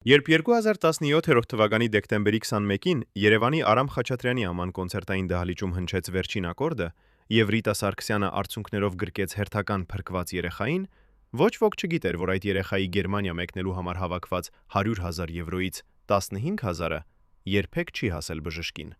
Երբ 2017 թվականի դեկտեմբերի 21-ին Երևանի Արամ Խաչատրյանի աման կոնցերտային դահլիճում հնչեց վերջին ակորդը եւ Ռիտա Սարգսյանը արցունքներով գրկեց հերթական փրկված երեխային, ոչ ոք չգիտեր, որ այդ երեխայի Գերմանիա մեկնելու համար հավաքված 100,000 եվրոից 15,000-ը երբեք չի հասել բժշկին։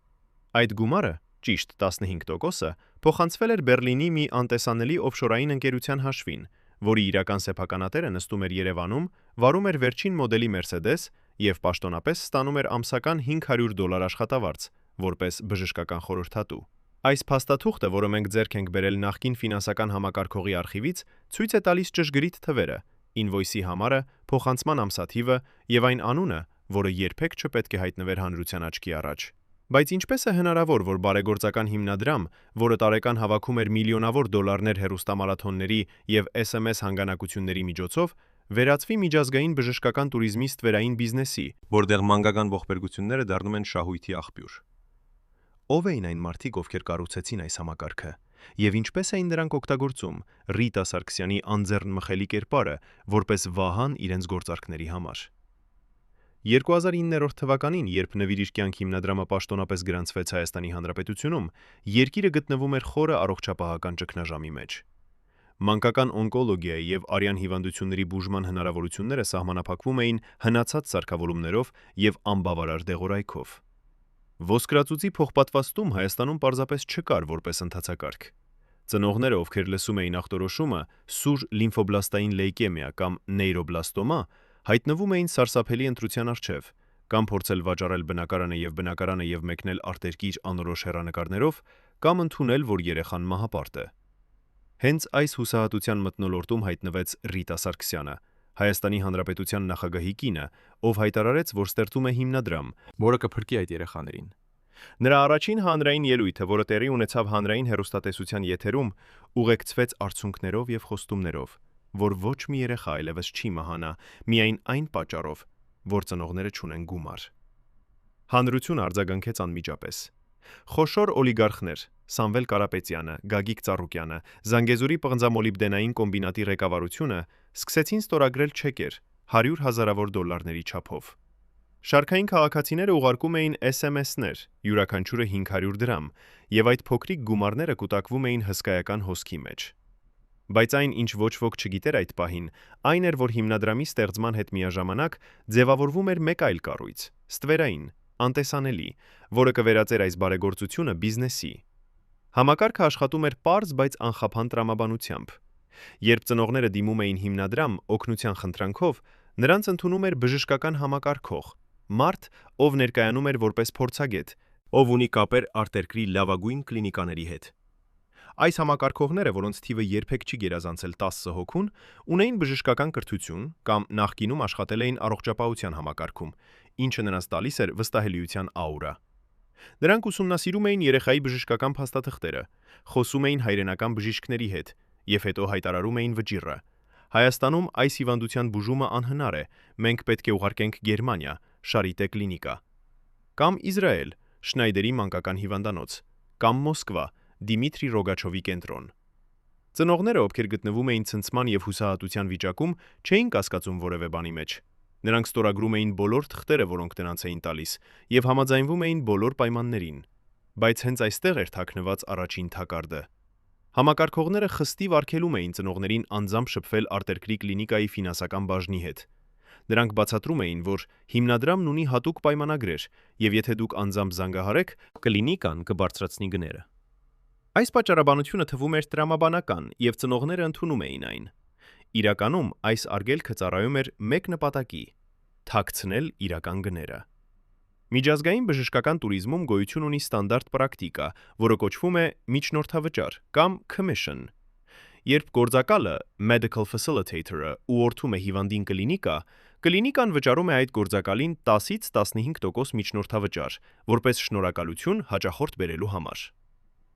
Այդ գումարը, ճիշտ 15%-ը, փոխանցվել էր Բեռլինի մի անտեսանելի օֆշորային ընկերության հաշվին, որի իրական սեփականատերը նստում էր Երևանում, վարում էր վերջին մոդելի Mercedes եւ պաշտոնապես ստանում էր ամսական $500 աշխատավարձ, որպես բժշկական խորհրդատու։ Այս փաստաթուղթը, որը մենք ձեռք ենք բերել նախկին ֆինանսական համակարգողի արխիվից, ցույց է տալիս ճշգրիտ թվերը, ինվոյսի համարը, փոխանցման ամսաթիվը եւ այն անունը, որը երբեք չպետք է հայտնվեր հանրության աչքի առաջ։ Բայց ինչպես է հնարավոր, որ բարեգործական հիմնադրամ, որը տարեկան հավաքում էր միլիոնավոր դոլարներ հեռուստամարաթոնների եւ SMS հանգանակությունների միջոցով, վերածվի միջազգային բժշկական туриզմի ստվերային բիզնեսի, որտեղ մանկական ողբերգությունները դառնում են շահույթի աղբյուր։ Ո՞վ էին այն մարդիկ, ովքեր կառուցեցին այս համակարգը, եւ ինչպես էին նրանք օգտագործում Ռիտա Սարգսյանի անձեռնմխելի կերպարը, որպես վահան իրենց գործարքների համար։ 2009 թվականին, երբ Նվիրիր կյանք հիմնադրամը պաշտոնապես գրանցվեց Հայաստանի Հանրապետությունում, երկիրը գտնվում էր խորը առողջապահական ճգնաժամի մեջ։ Մանկական օնկոլոգիայի եւ արյան հիվանդությունների բուժման հնարավորությունները սահմանափակվում էին հնացած սարքավորումներով եւ անբավարար դեղորայքով։ Ոսկրածուծի փոխպատվաստում Հայաստանում պարզապես չկար որպես ընթացակարգ։ Ծնողները, ովքեր լսում էին ախտորոշումը սուր լիմֆոբլաստային լեյկեմիա կամ նեյրոբլաստոմա, հայտնվում էին սարսափելի ընտրության առջև, կամ փորձել վաճառել բնակարանը եւ մեկնել արտերկիր անորոշ հեռանկարներով, կամ ընդունել, որ երեխան մահապարտ է։ Հենց այս հուսահատության մթնոլորտում հայտնվեց Ռիտա Սարգսյանը, Հայաստանի Հանրապետության նախագահի կինը, ով հայտարարեց, որ ստեղծում է հիմնադրամ, որը կփրկի այդ երեխաներին։ Նրա առաջին հանրային ելույթը, որը տեղի ունեցավ հանրային հեռուստատեսության եթերում, ուղեկցվեց արցունքներով եւ խոստումներով, որ ոչ մի երեխա այլևս չի մահանա, միայն այն պատճառով, որ ծնողները չունեն գումար։ Հանրությունը արձագանքեց անմիջապես։ Խոշոր օլիգարխներ Սամվել Կարապետյանը, Գագիկ Ծառուկյանը, Զանգեզուրի պղնձամոլիբդենային կոմբինատի ղեկավարությունը սկսեցին ստորագրել չեկեր 100,000-ավոր դոլարների չափով։ Շարքային քաղաքացիները ուղարկում էին SMS-ներ, յուրաքանչյուրը 500 դրամ, եւ այդ փոքրիկ գումարները կուտակվում էին հսկայական հոսքի մեջ։ Բայց այն, ինչ ոչ ոք չգիտեր այդ պահին, այն էր, որ հիմնադրամի ստեղծման հետ միաժամանակ ձևավորվում էր մեկ այլ կառույց՝ ստվերային, անտեսանելի, որը կվերածեր այս բարեգործությունը բիզնեսի։ Համակարգը աշխատում էր պարզ, բայց անխափան տրամաբանությամբ։ Երբ ծնողները դիմում էին հիմնադրամ օգնության խնդրանքով, նրանց ընդունում էր բժշկական համակարգող, մարդ, ով ներկայանում էր որպես փորձագետ, ով ունի կապեր արտերկրի լավագույն կլինիկաների հետ։ Այս համակարգողները, որոնց թիվը երբեք չի գերազանցել 10 հոգուն, ունեին բժշկական կրթություն կամ նախկինում աշխատել էին առողջապահության համակարգում, ինչը նրանց տալիս էր վստահելիության աուրա։ Նրանք ուսումնասիրում էին երեխայի բժշկական փաստաթղթերը, խոսում էին հայրենական բժիշկների հետ եւ հետո հայտարարում էին վճիռը։ Հայաստանում այս հիվանդության բուժումը անհնար է, մենք պետք է ուղարկենք Գերմանիա, Շարիտե կլինիկա, կամ Իսրայել, Շնայդերի մանկական հիվանդանոց, կամ Մոսկվա, Դիմիտրի Ռոգաչովի կենտրոն։ Ծնողները, ովքեր գտնվում էին ցնցման եւ հուսահատության վիճակում, չէին կասկածում որևէ բանի մեջ։ Նրանք ստորագրում էին բոլոր թղթերը, որոնք նրանց էին տալիս, եւ համաձայնվում էին բոլոր պայմաններին։ Բայց հենց այստեղ էր թաքնված առաջին թակարդը։ Համակարգողները խստիվ արգելում էին ծնողներին անձամբ շփվել արտերկրի կլինիկայի ֆինանսական բաժնի հետ։ Նրանք բացատրում էին, որ հիմնադրամն ունի հատուկ պայմանագրեր, եւ եթե դուք անձամբ զանգահարեք, կլինիկան կբարձրացնի գները։ Այս պատճառաբանությունը թվում էր տրամաբանական, եւ ծնողները ընդունում էին այն։ Իրականում այս արգելքը ծառայում էր մեկ նպատակի՝ թաքցնել իրական գները։ Միջազգային բժշկական туриզմում գոյություն ունի ստանդարտ պրակտիկա, որը կոչվում է միջնորդավճար կամ commission։ Երբ գործակալը medical facilitator-ը ուղղորդում է հիվանդին կլինիկա, կլինիկան վճարում է այդ գործակալին 10-ից 15% միջնորդավճար, որպես շնորհակալություն հաճախորդ բերելու համար։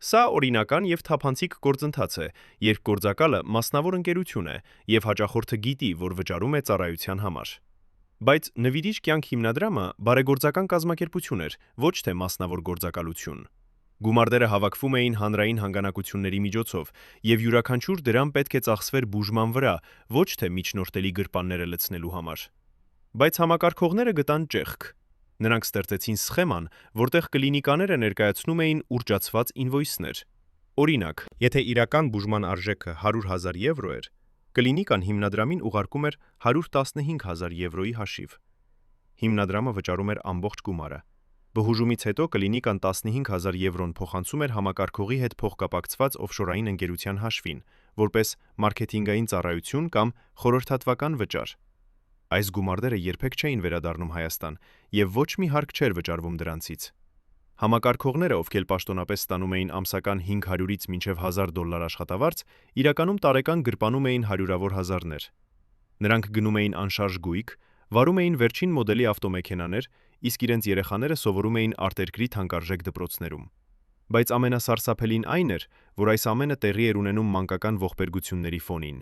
Սա օրինական եւ թափանցիկ գործընթաց է, երբ գործակալը մասնավոր ընկերություն է եւ հաճախորդը գիտի, որ վճարում է ծառայության համար։ Բայց Նվիրիր կյանք հիմնադրամը բարեգործական կազմակերպություն էր, ոչ թե մասնավոր գործակալություն։ Գումարները հավաքվում էին հանրային հանգանակությունների միջոցով, եւ յուրաքանչյուր դրամ պետք է ծախսվեր բուժման վրա, ոչ թե միջնորդելի գրպանները լցնելու համար։ Բայց համակարգողները գտան ճեղք։ Նրանք ստեղծեցին սխեման, որտեղ կլինիկաները ներկայացնում էին ուռճացված ինվոյսներ։ Օրինակ, եթե իրական բուժման արժեքը 100,000 եվրո էր, կլինիկան հիմնադրամին ուղարկում էր 115,000 եվրոյի հաշիվ։ Հիմնադրամը վճարում էր ամբողջ գումարը։ Բուժումից հետո կլինիկան 15,000 եվրոն փոխանցում էր համակարգողի հետ փոխկապակցված օֆշորային ընկերության հաշվին, որպես մարքեթինգային ծառայություն կամ խորհրդատվական վճար։ Այս գումարները երբեք չէին վերադառնում Հայաստան, եւ ոչ մի հարկ չէր վճարվում դրանցից։ Համակարգողները, ովքեր պաշտոնապես ստանում էին ամսական 500-ից մինչև 1000 դոլար աշխատավարձ, իրականում տարեկան գրպանում էին հարյուրավոր հազարներ։ Նրանք գնում էին անշարժ գույք, վարում էին վերջին մոդելի ավտոմեքենաներ, իսկ իրենց երեխաները սովորում էին արտերկրի թանկարժեք դպրոցներում։ Բայց ամենասարսափելին այն էր, որ այս ամենը տեղի էր ունենում մանկական ողբերգությունների ֆոնին։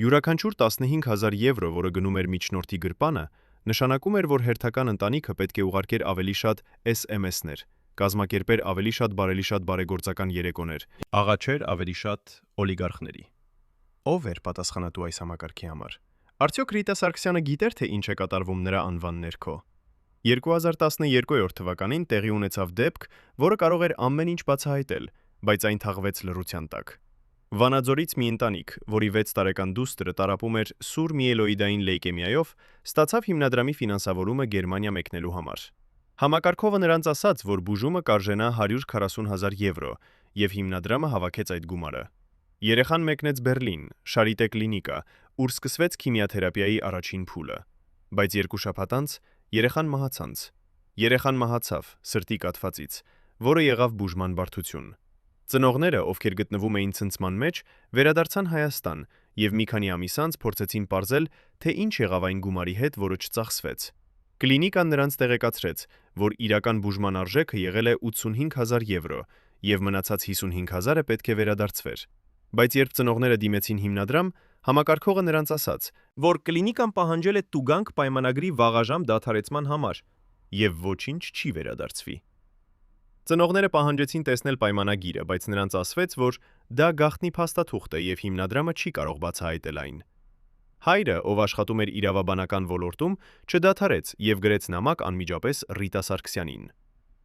Յուրաքանչյուր 15,000 եվրո, որը գնում էր միջնորդի գրպանը, նշանակում էր, որ հերթական ընտանիքը պետք է ուղարկեր ավելի շատ SMS-ներ, կազմակերպեր ավելի շատ բարեգործական երեկոներ, աղաչեր ավելի շատ օլիգարխների։ Ով էր պատասխանատու այս համակարգի համար։ Արդյոք Ռիտա Սարգսյանը գիտեր, թե ինչ է կատարվում նրա անվան ներքո։ 2012 թվականին տեղի ունեցավ դեպք, որը կարող էր ամեն ինչ բացահայտել, բայց այն թաղվեց լռության տակ։ Վանաձորից մի ընտանիք, որի 6 տարեկան դուստրը տառապում էր սուր միելոիդային լեյկեմիայով, ստացավ հիմնադրամի ֆինանսավորումը Գերմանիա մեկնելու համար։ Համակարգողը նրանց ասաց, որ բուժումը կարժենա 140,000 եվրո, եւ հիմնադրամը հավաքեց այդ գումարը։ Երեխան մեկնեց Բերլին, Շարիտե կլինիկա, ուր սկսվեց քիմիաթերապիայի առաջին փուլը։ Բայց 2 շաբաթ անց երեխան մահացավ սրտի կաթվածից, որը եղավ բուժման բարդություն։ Ծնողները, ովքեր գտնվում էին ցնցման մեջ, վերադարձան Հայաստան եւ մի քանի ամիս անց փորձեցին պարզել, թե ինչ եղավ այն գումարի հետ, որը չծախսվեց։ Կլինիկան նրանց տեղեկացրեց, որ իրական բուժման արժեքը եղել է 85,000 եվրո եւ մնացած 55,000-ը պետք է վերադարձվեր։ Բայց երբ ծնողները դիմեցին հիմնադրամ, համակարգողը նրանց ասաց, որ կլինիկան պահանջել է տուգանք պայմանագրի վաղաժամ դադարեցման համար եւ ոչինչ չի վերադարձվի։ Ծնողները պահանջեցին տեսնել պայմանագիրը, բայց նրանց ասվեց, որ դա գաղտնի փաստաթուղթ է եւ հիմնադրամը չի կարող բացահայտել այն։ Հայրը, ով աշխատում էր իրավաբանական ոլորտում, չդադարեց եւ գրեց նամակ անմիջապես Ռիտա Սարգսյանին։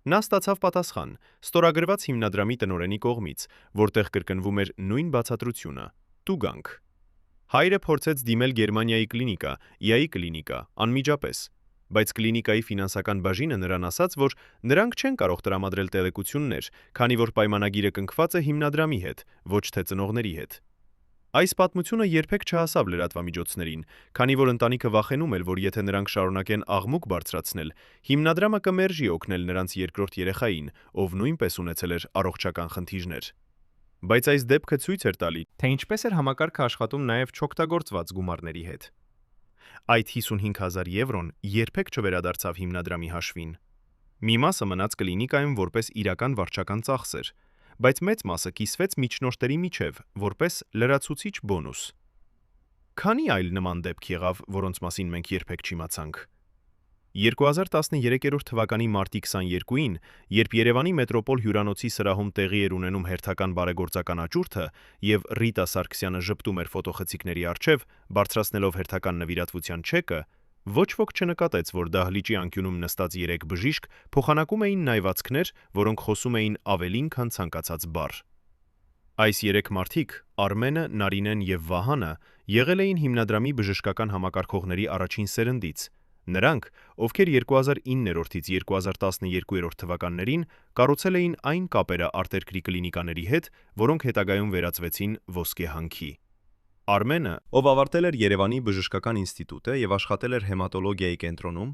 Նա ստացավ պատասխան, ստորագրված հիմնադրամի տնօրենի կողմից, որտեղ կրկնվում էր նույն բացատրությունը՝ տուգանք։ Հայրը փորձեց դիմել Գերմանիայի կլինիկա, ԻԱ-ի կլինիկա, անմիջապես, բայց կլինիկայի ֆինանսական բաժինը նրան ասաց, որ նրանք չեն կարող տրամադրել տեղեկություններ, քանի որ պայմանագիրը կնքված է հիմնադրամի հետ, ոչ թե ծնողների հետ։ Այս պատմությունը երբեք չհասավ լրատվամիջոցներին, քանի որ ընտանիքը վախենում էր, որ եթե նրանք շարունակեն աղմուկ բարձրացնել, հիմնադրամը կմերժի օգնել նրանց երկրորդ երեխային, ով նույնպես ունեցել էր առողջական խնդիրներ։ Բայց այս դեպքը ցույց էր տալի, թե ինչպես էր համակարգը աշխատում նաև չօգտագործված գումարների հետ։ Այդ 55,000 եվրոն երբեք չվերադարձավ հիմնադրամի հաշվին։ Մի մասը մնաց կլինիկայում որպես իրական վարչական ծախսեր, բայց մեծ մասը կիսվեց միջնորդերի միջև որպես լրացուցիչ բոնուս։ Քանի այլ նման դեպք եղավ, որոնց մասին մենք երբեք չիմացանք։ 2013 թվականի մարտի 22-ին, երբ Երևանի մետրոպոլ հյուրանոցի սրահում տեղի էր ունենում հերթական բարեգործական աճուրդը եւ Ռիտա Սարգսյանը ժպտում էր ֆոտոխցիկների առջև, բարձրացնելով հերթական նվիրատվության չեկը, ոչ ոք չնկատեց, որ դահլիճի անկյունում նստած 3 բժիշկ փոխանակում էին նայվածքներ, որոնք խոսում էին ավելին, քան ցանկացած բառ։ Այս 3 մարդիկ՝ Արմենը, Նարինեն եւ Վահանը, եղել էին հիմնադրամի բժշկական համակարգողների առաջին սերնդից։ Նրանք, ովքեր 2009-ից 2012 թվականներին կառուցել էին այն կապերը արտերկրի կլինիկաների հետ, որոնք հետագայում վերածվեցին ոսկե հանքի։ Արմենը, ով ավարտել էր Երևանի բժշկական ինստիտուտը եւ աշխատել էր հեմատոլոգիայի կենտրոնում,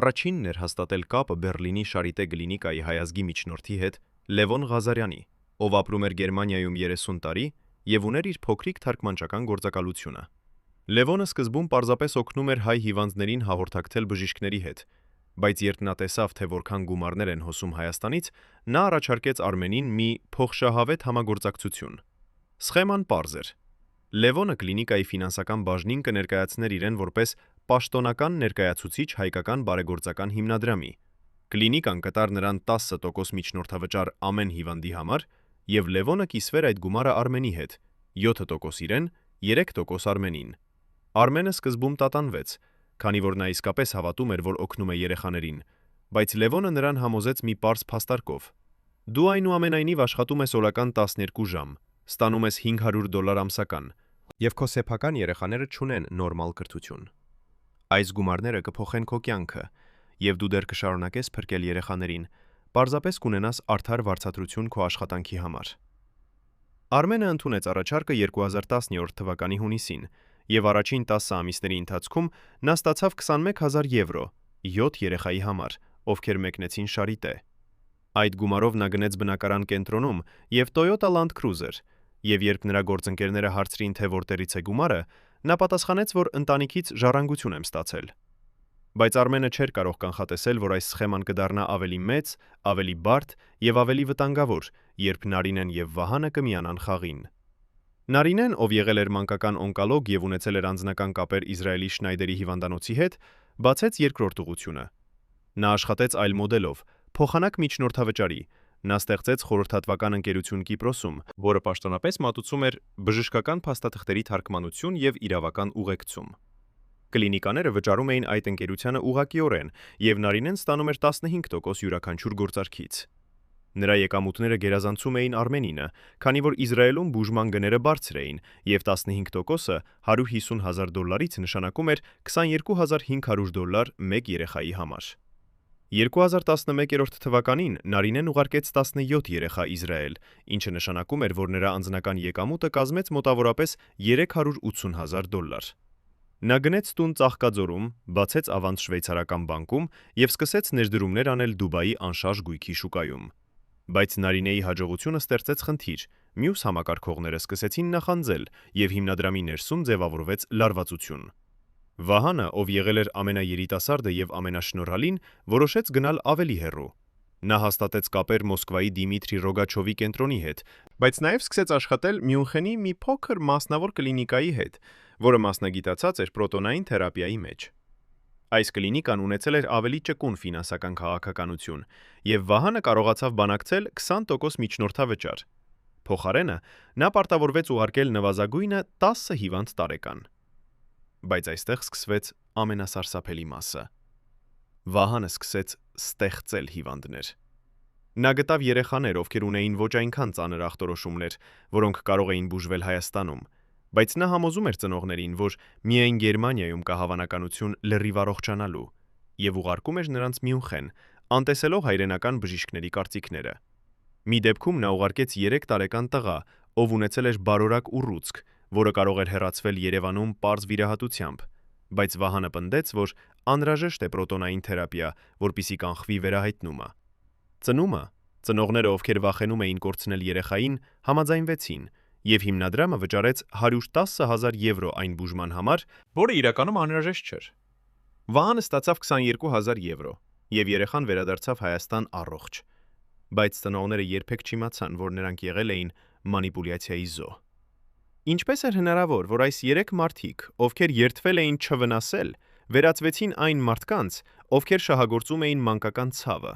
առաջինն էր հաստատել կապը Բերլինի Շարիտե կլինիկայի հայազգի միջնորդի հետ Լևոն Ղազարյանի, ով ապրում էր Գերմանիայում 30 տարի եւ ուներ իր փոքրիկ թարգմանչական գործակալությունը։ Լևոնը սկզբում պարզապես օգնում էր հայ հիվանդներին հաղորդակցել բժիշկների հետ, բայց երբ նա տեսավ, թե որքան գումարներ են հոսում Հայաստանից, նա առաջարկեց Արմենին մի փոխշահավետ համագործակցություն։ Սխեման պարզ էր։ Լևոնը կլինիկայի ֆինանսական բաժնին կներկայացներ իրեն որպես պաշտոնական ներկայացուցիչ հայկական բարեգործական հիմնադրամի։ Կլինիկան կտար նրան 10% միջնորդավճար ամեն հիվանդի համար, եւ Լևոնը կիսվեր այդ գումարը Արմենի հետ, 7% իրեն, 3% Արմենին։ Արմենը սկզբում տատանվեց, քանի որ նա իսկապես հավատում էր, որ օգնում է երեխաներին, բայց Լևոնը նրան համոզեց մի պարզ փաստարկով. «Դու այնուամենայնիվ աշխատում ես օրական 12 ժամ, ստանում ես $500 ամսական, եւ քո սեփական երեխաները չունեն նորմալ կրթություն։ Այս գումարները կփոխեն քո կյանքը, եւ դու դեռ կշարունակես փրկել երեխաներին, պարզապես կունենաս արդար վարձատրություն քո աշխատանքի համար»։ Արմենը ընդունեց առաջարկը 2017 թվականի հունիսին, եւ առաջին 10 ամիսների ընթացքում նա ստացավ 21,000 եվրո 7 երեխայի համար, ովքեր մեկնեցին Շարիտե։ Այդ գումարով նա գնեց բնակարան կենտրոնում եւ Toyota Land Cruiser, եւ երբ նրա գործընկերները հարցրին, թե որտեղից է գումարը, նա պատասխանեց, որ ընտանիքից ժառանգություն եմ ստացել։ Բայց Արմենը չէր կարող կանխատեսել, որ այս սխեման կդառնա ավելի մեծ, ավելի բարդ եւ ավելի վտանգավոր, երբ Նարինեն եւ Վահանը կմիանան խաղին։ Նարինեն, ով եղել էր մանկական օնկոլոգ եւ ունեցել էր անձնական կապեր Իսրայելի Շնայդերի հիվանդանոցի հետ, բացեց երկրորդ ուղղությունը։ Նա աշխատեց այլ մոդելով, փոխանակ միջնորդավճարի։ Նա ստեղծեց խորհրդատվական ընկերություն Կիպրոսում, որը պաշտոնապես մատուցում էր բժշկական փաստաթղթերի թարգմանություն եւ իրավական ուղեկցում։ Կլինիկաները վճարում էին այդ ընկերությանը ուղղակիորեն, եւ Նարինեն ստանում էր 15% յուրաքանչյուր գործարքից։ Նրա եկամուտները գերազանցում էին Արմենինը, քանի որ Իսրայելում բուժման գները բարձր էին, եւ 15%-ը $150,000 նշանակում էր $22,500 մեկ երեխայի համար։ 2011 թվականին Նարինեն ուղարկեց 17 երեխա Իսրայել, ինչը նշանակում էր, որ նրա անձնական եկամուտը կազմեց մոտավորապես $380,000։ Նա գնեց տուն Ծաղկաձորում, բացեց ավանց շվեյցարական բանկում եւ սկսեց ներդրումներ անել Դուբայի անշարժ գույքի շուկայում։ Բայց Նարինեի հաջողությունը ստեղծեց խնդիր։ Մյուս համակարգողները սկսեցին նախանձել եւ հիմնադրամի ներսում ձևավորվեց լարվածություն։ Վահանը, ով եղել էր ամենաերիտասարդը եւ ամենաշնորհալին, որոշեց գնալ ավելի հեռու։ Նա հաստատեց կապեր Մոսկվայի Դիմիտրի Ռոգաչովի կենտրոնի հետ, բայց նաեւ սկսեց աշխատել Մյունխենի մի փոքր մասնավոր կլինիկայի հետ, որը մասնագիտացած էր պրոտոնային թերապիայի մեջ։ Այս կլինիկան ունեցել էր ավելի ճկուն ֆինանսական քաղաքականություն, եւ Վահանը կարողացավ բանակցել 20% միջնորդավճար։ Փոխարենը նա պարտավորվեց ուղարկել նվազագույնը 10 հիվանդ տարեկան։ Բայց այստեղ սկսվեց ամենասարսափելի մասը։ Վահանը սկսեց ստեղծել հիվանդներ։ Նա գտավ երեխաներ, ովքեր ունեին ոչ այնքան ծանր ախտորոշումներ, որոնք կարող էին բուժվել Հայաստանում, բայց նա համոզում էր ծնողներին, որ միայն Գերմանիայում կա հավանականություն լրիվ առողջանալու, եւ ուղարկում էր նրանց Մյունխեն, անտեսելով հայրենական բժիշկների կարծիքները։ Մի դեպքում նա ուղարկեց 3 տարեկան տղա, ով ունեցել էր բարորակ ուռուցք, որը կարող էր հեռացվել Երևանում պարզ վիրահատությամբ, բայց Վահանը պնդեց, որ անհրաժեշտ է պրոտոնային թերապիա, որպիսի կանխվի վերահայտնումը։ Ծնումը, ծնողները, ովքեր վախենում էին կորցնել երեխային, համաձայնվեցին, եւ հիմնադրամը վճարեց 110,000 եվրո այն բուժման համար, որը իրականում անհրաժեշտ չէր։ Վահանը ստացավ 22,000 եվրո, եւ երեխան վերադարձավ Հայաստան առողջ։ Բայց ծնողները երբեք չիմացան, որ նրանք եղել էին մանիպուլյացիայի զոհ։ Ինչպես էր հնարավոր, որ այս 3 մարդիկ, ովքեր երդվել էին չվնասել, վերածվեցին այն մարդկանց, ովքեր շահագործում էին մանկական ցավը։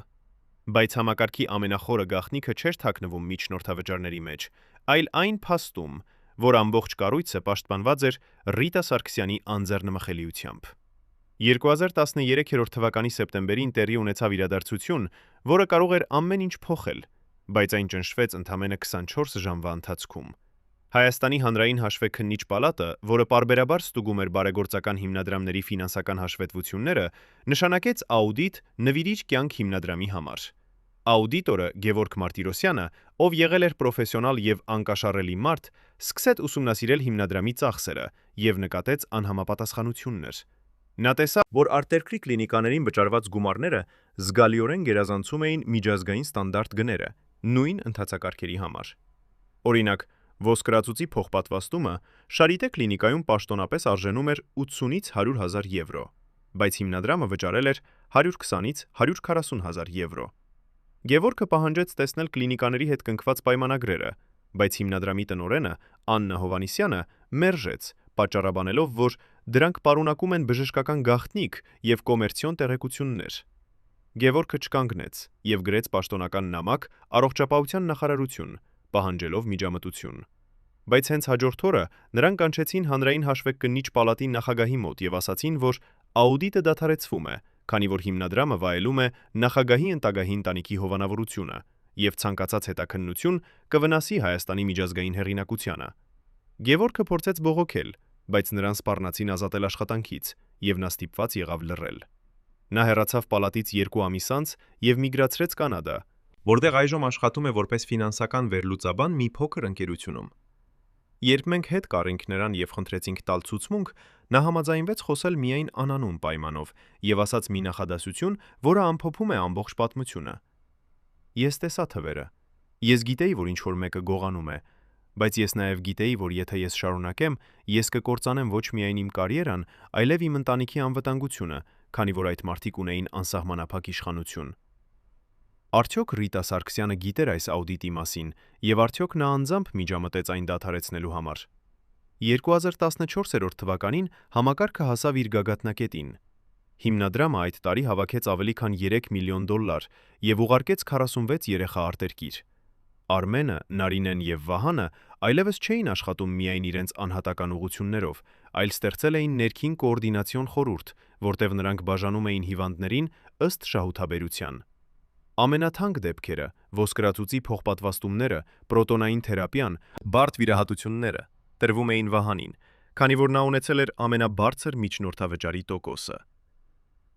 Բայց համակարգի ամենախորը գաղտնիքը չէր թաքնվում միջնորդավճարների մեջ, այլ այն փաստում, որ ամբողջ կառույցը պաշտպանված էր Ռիտա Սարգսյանի անձեռնմխելիությամբ։ 2013 թվականի սեպտեմբերին տեղի ունեցավ իրադարձություն, որը կարող էր ամեն ինչ փոխել, բայց այն ճնշվեց ընդամենը 24 ժամվա ընթացքում։ Հայաստանի հանրային հաշվեկննիչ պալատը, որը պարբերաբար ստուգում էր բարեգործական հիմնադրամների ֆինանսական հաշվետվությունները, նշանակեց աուդիտ «Նվիրիր կյանք» հիմնադրամի համար։ Աուդիտորը Գևորգ Մարտիրոսյանը, ով եղել էր պրոֆեսիոնալ եւ անկաշառելի մարդ, սկսեց ուսումնասիրել հիմնադրամի ծախսերը եւ նկատեց անհամապատասխանություններ։ Նա տեսավ, որ արտերկրի կլինիկաներին վճարված գումարները զգալիորեն գերազանցում էին միջազգային ստանդարտ գները նույն ընթացակարգերի համար։ Օրինակ, ոսկրածուծի փոխպատվաստումը Շարիտե կլինիկայում պաշտոնապես արժենում էր 80-ից 100,000 եվրո, բայց հիմնադրամը վճարել էր 120-ից 140,000 եվրո։ Գևորգը պահանջեց տեսնել կլինիկաների հետ կնքված պայմանագրերը, բայց հիմնադրամի տնօրենը Աննա Հովանիսյանը մերժեց, պատճառաբանելով, որ դրանք պարունակում են բժշկական գաղտնիք եւ կոմերցիոն տեղեկություններ։ Գևորգը չկանգնեց եւ գրեց պաշտոնական նամակ առողջապահության նախարարություն, պահանջելով միջամտություն։ Բայց հենց հաջորդ օրը նրանք կանչեցին հանրային հաշվեկննիչ պալատի նախագահի մոտ եւ ասացին, որ Աուդիտը դադարեցվում է, քանի որ հիմնադրամը վայելում է նախագահի ընտագահի ընտանիքի հովանավորությունը եւ ցանկացած հետաքննություն կվնասի Հայաստանի միջազգային հեղինակությանը։ Գևորգը փորձեց բողոքել, բայց նրան սպառնացին ազատել աշխատանքից եւ նա ստիպված եղավ լռել։ Նա հեռացավ պալատից 2 ամիս անց եւ միգրացրեց Կանադա, որտեղ այժմ աշխատում է որպես ֆինանսական վերլուծաբան մի փոքր ընկերությունում։ Երբ մենք հետ կառինք նրան եւ խնդրեցինք տալ ցուցմունք, նա համաձայնվեց խոսել միայն անանուն պայմանով եւ ասաց մի նախադասություն, որը ամփոփում է ամբողջ պատմությունը։ Ես տեսա թվերը։ Ես գիտեի, որ ինչ-որ մեկը գողանում է, բայց ես նաև գիտեի, որ եթե ես շարունակեմ, ես կկործանեմ ոչ միայն իմ կարիերան, այլև իմ ընտանիքի անվտանգությունը, քանի որ այդ մարդիկ ունեին անսահմանափակ իշխանություն։ Արդյոք Ռիտա Սարգսյանը գիտեր այս աուդիտի մասին եւ արդյոք նա անձամբ միջամտեց այն դադարեցնելու համար։ 2014 թվականին համակարգը հասավ իր գագաթնակետին։ Հիմնադրամը այդ տարի հավաքեց ավելի քան $3 միլիոն եւ ուղարկեց 46 երեխա արտերկիր։ Արմենը, Նարինեն եւ Վահանը այլևս չէին աշխատում միայն իրենց անհատական ուղղություններով, այլ ստեղծել էին ներքին կոորդինացիոն խորհուրդ, որտեղ նրանք բաժանում էին հիվանդներին ըստ շահութաբերության։ Ամենաթանկ դեպքերը, ոսկրածուծի փոխպատվաստումները, պրոտոնային թերապիան, բարդ վիրահատությունները տրվում էին Վահանին, քանի որ նա ունեցել էր ամենաբարձր միջնորդավճարի տոկոսը։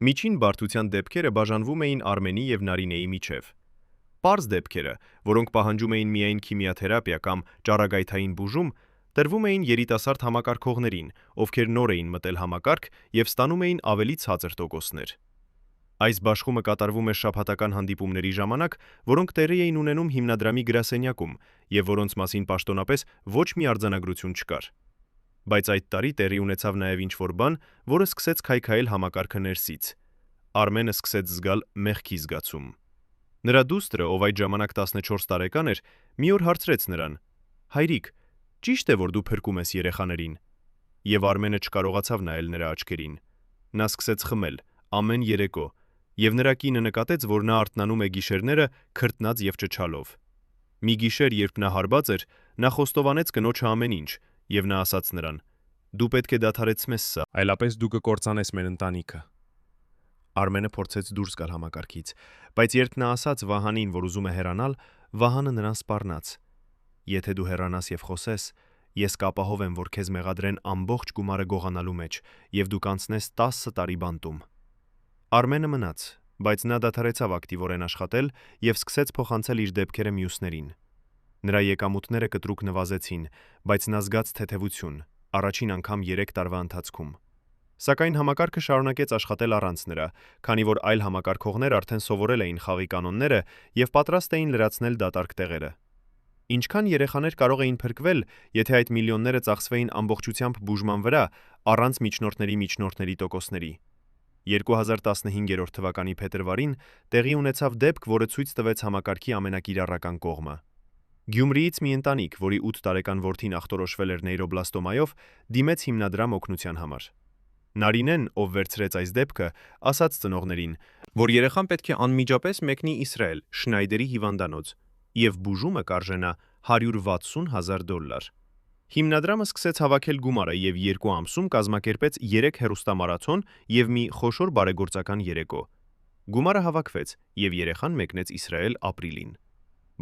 Միջին բարդության դեպքերը բաժանվում էին Արմենի եւ Նարինեի միջև։ Պարզ դեպքերը, որոնք պահանջում էին միայն քիմիաթերապիա կամ ճառագայթային բուժում, տրվում էին երիտասարդ համակարգողներին, ովքեր նոր էին մտել համակարգ եւ ստանում էին ավելի ցածր տոկոսներ։ Այս բաշխումը կատարվում է շաբաթական հանդիպումների ժամանակ, որոնք տեղի էին ունենում հիմնադրամի գրասենյակում եւ որոնց մասին պաշտոնապես ոչ մի արձանագրություն չկար։ Բայց այդ տարի տեղի ունեցավ նաեւ ինչ-որ բան, որը սկսեց քայքայել համակարգը ներսից։ Արմենը սկսեց զգալ մեղքի զգացում։ Նրա դուստրը, ով այդ ժամանակ 14 տարեկան էր, մի օր հարցրեց նրան. «Հայրիկ, ճիշտ է, որ դու փրկում ես երեխաներին»։ Եվ Արմենը չկարողացավ նայել նրա աչքերին։ Նա սկսեց խմել ամեն երեկո, եւ նրա կինը նկատեց, որ նա արթնանում է գիշերները քրտնած եւ ճչալով։ Մի գիշեր, երբ նա հարբած էր, նա խոստովանեց կնոջը ամեն ինչ, եւ նա ասաց նրան. «Դու պետք է դադարեցնես սա, այլապես դու կկործանես մեր ընտանիքը»։ Արմենը փորձեց դուրս գալ համակարգից, բայց երբ նա ասաց Վահանին, որ ուզում է հեռանալ, Վահանը նրան սպառնաց. «Եթե դու հեռանաս եւ խոսես, ես կապահով եմ, որ քեզ մեղադրեն ամբողջ գումարը գողանալու մեջ եւ դու կանցնես 10 տարի բանտում»։ Արմենը մնաց, բայց նա դադարեցավ ակտիվորեն աշխատել եւ սկսեց փոխանցել իր դեպքերը մյուսներին։ Նրա եկամուտները կտրուկ նվազեցին, բայց նա զգաց թեթևություն, առաջին անգամ 3 տարվա ընթացքում։ Սակայն համակարգը շարունակեց աշխատել առանց նրա, քանի որ այլ համակարգողներ արդեն սովորել էին խաղի կանոնները եւ պատրաստ էին լրացնել դատարկ տեղերը։ Ինչքան երեխաներ կարող էին փրկվել, եթե այդ միլիոնները ծախսվեին ամբողջությամբ բուժման վրա, առանց միջնորդների տոկոսների։ 2015 թվականի փետրվարին տեղի ունեցավ դեպք, որը ցույց տվեց համակարգի ամենակիրառական կողմը։ Գյումրիից մի ընտանիք, որի 8 տարեկան որդին ախտորոշվել էր նեյրոբլաստոմայով, դիմեց հիմնադրամ օգնության համար։ Նարինեն, ով վերցրեց այս դեպքը, ասաց ծնողներին, որ երեխան պետք է անմիջապես մեկնի Իսրայել, Շնայդերի հիվանդանոց, եւ բուժումը կարժենա $160,000։ Հիմնադրամը սկսեց հավաքել գումարը եւ 2 ամսում կազմակերպեց 3 հեռուստամարաթոն եւ մի խոշոր բարեգործական երեկո։ Գումարը հավաքվեց եւ երեխան մեկնեց Իսրայել ապրիլին։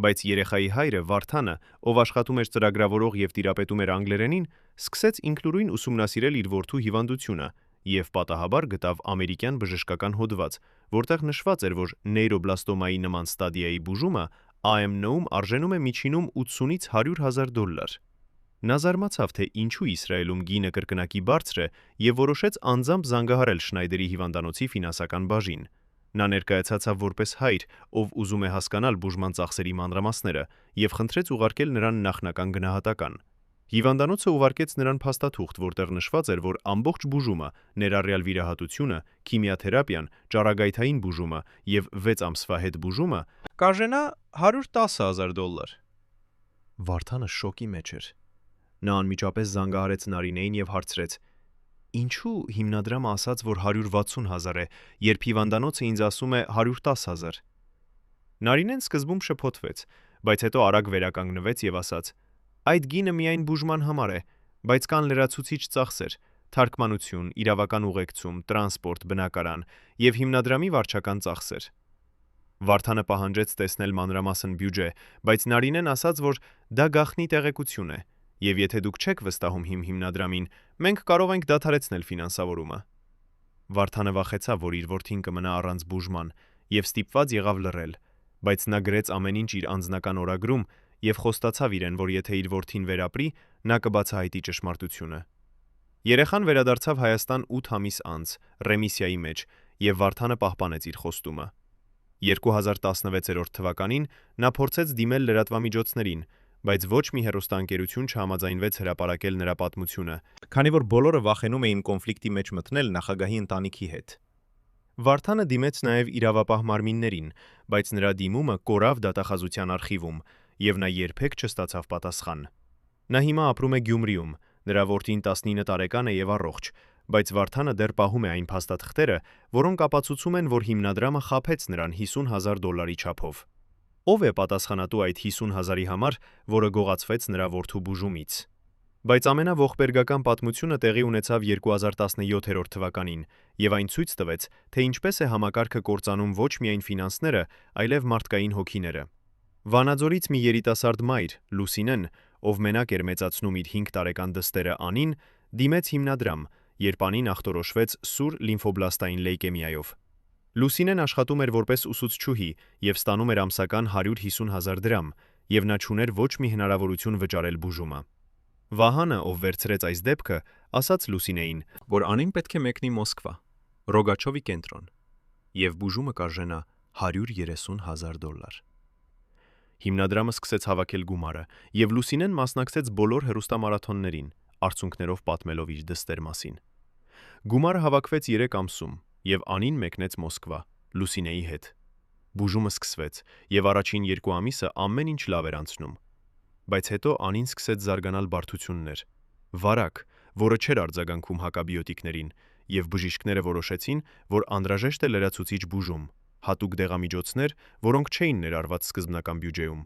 Բայց երեխայի հայրը Վարդանը, ով աշխատում էր ծրագրավորող եւ տիրապետում էր անգլերենին, սկսեց ինքնուրույն ուսումնասիրել իր որդու հիվանդությունը եւ պատահաբար գտավ ամերիկյան բժշկական հոդված, որտեղ նշված էր, որ նեյրոբլաստոմայի նման ստադիայի բուժումը AMN-ում արժենում է միջինում $80,000-ից $100,000։ Նա զարմացավ, թե ինչու Իսրայելում գինը կրկնակի բարձր է եւ որոշեց անձամբ զանգահարել Շնայդերի հիվանդանոցի ֆինանսական բաժին։ Նա ներկայացավ որպես հայր, ով ուզում է հասկանալ բուժման ծախսերի մանրամասները եւ խնդրեց ուղարկել նրան նախնական գնահատական։ Հիվանդանոցը ուղարկեց նրան փաստաթուղթ, որտեղ նշված էր, որ ամբողջ բուժումը, ներառյալ վիրահատությունը, քիմիաթերապիան, ճառագայթային բուժումը եւ 6 ամսվա հետ բուժումը կարժենա $110,000։ Վարդանը շոկի մեջ էր։ Նա անմիջապես զանգահարեց Նարինեին եւ հարցրեց. «Ինչու հիմնադրամը ասաց, որ $160,000 է, երբ հիվանդանոցը ինձ ասում է $110,000»։ Նարինեն սկզբում շփոթվեց, բայց հետո արագ վերականգնվեց եւ ասաց. «Այդ գինը միայն բուժման համար է, բայց կան լրացուցիչ ծախսեր, թարգմանություն, իրավական ուղեկցում, տրանսպորտ, բնակարան եւ հիմնադրամի վարչական ծախսեր։ Վարդանը պահանջեց տեսնել մանրամասն բյուջե, բայց Նարինեն ասաց, որ դա գաղտնի տեղեկություն է, եւ եթե դուք չեք վստահում հիմնադրամին, մենք կարող ենք դադարեցնել ֆինանսավորումը։ Վարդանը վախեցավ, որ իր որդին կմնա առանց բուժման եւ ստիպված եղավ լռել, բայց նա գրեց ամեն ինչ իր անձնական օրագրում եւ խոստացավ իրեն, որ եթե իր որդին վերապրի, նա կբացահայտի ճշմարտությունը։ Երեխան վերադարձավ Հայաստան 8 ամիս անց, ռեմիսիայի մեջ, եւ Վարդանը պահպանեց իր խոստումը։ 2016 թվականին նա փորձեց դիմել լրատվամիջոցներին, բայց ոչ մի հեռուստաընկերություն չհամաձայնվեց հրապարակել նրա պատմությունը, քանի որ բոլորը վախենում էին կոնֆլիկտի մեջ մտնել նախագահի ընտանիքի հետ։ Վարդանը դիմեց նաև իրավապահ մարմիններին, բայց նրա դիմումը կորավ դատախազության արխիվում, եւ նա երբեք չստացավ պատասխան։ Նա հիմա ապրում է Գյումրիում, նրա որդին 19 տարեկան է եւ առողջ, բայց Վարդանը դեռ պահում է այն փաստաթղթերը, որոնք ապացուցում են, որ հիմնադրամը խաբեց նրան $50,000 չափով։ Ով է պատասխանատու այդ 50,000-ի համար, որը գողացվեց նրա որդու բուժումից։ Բայց ամենաողբերգական պատմությունը տեղի ունեցավ 2017 թվականին, եւ այն ցույց տվեց, թե ինչպես է համակարգը կործանում ոչ միայն ֆինանսները, այլև մարդկային հոգիները։ Վանաձորից մի երիտասարդ մայր, Լուսինեն, ով մենակ էր մեծացնում իր 5 տարեկան դստերը Անին, դիմեց հիմնադրամ, երբ Անին ախտորոշվեց սուր լիմֆոբլաստային լեյկեմիայով։ Լուսինեն աշխատում էր որպես ուսուցչուհի եւ ստանում էր ամսական $150,000, եւ նա չուներ ոչ մի հնարավորություն վճարել բուժումը։ Վահանը, ով վերցրեց այս դեպքը, ասաց Լուսինեին, որ Անին պետք է մեկնի Մոսկվա, Ռոգաչովի կենտրոն, եւ բուժումը կարժենա $130,000։ Հիմնադրամը սկսեց հավաքել գումարը, եւ Լուսինեն մասնակցեց բոլոր հեռուստամարաթոններին, արցունքներով պատմելով իր դստեր մասին։ Գումարը հավաքվեց 3 ամսում, եւ Անին մեկնեց Մոսկվա, Լուսինեի հետ։ Բուժումը սկսվեց, եւ առաջին 2 ամիսը ամեն ինչ լավ էր անցնում։ Բայց հետո Անին սկսեց զարգանալ բարդություններ։ Վարակ, որը չէր արձագանքում հակաբիոտիկներին, եւ բժիշկները որոշեցին, որ անհրաժեշտ է լրացուցիչ բուժում, հատուկ դեղամիջոցներ, որոնք չէին ներառված սկզբնական բյուջեում։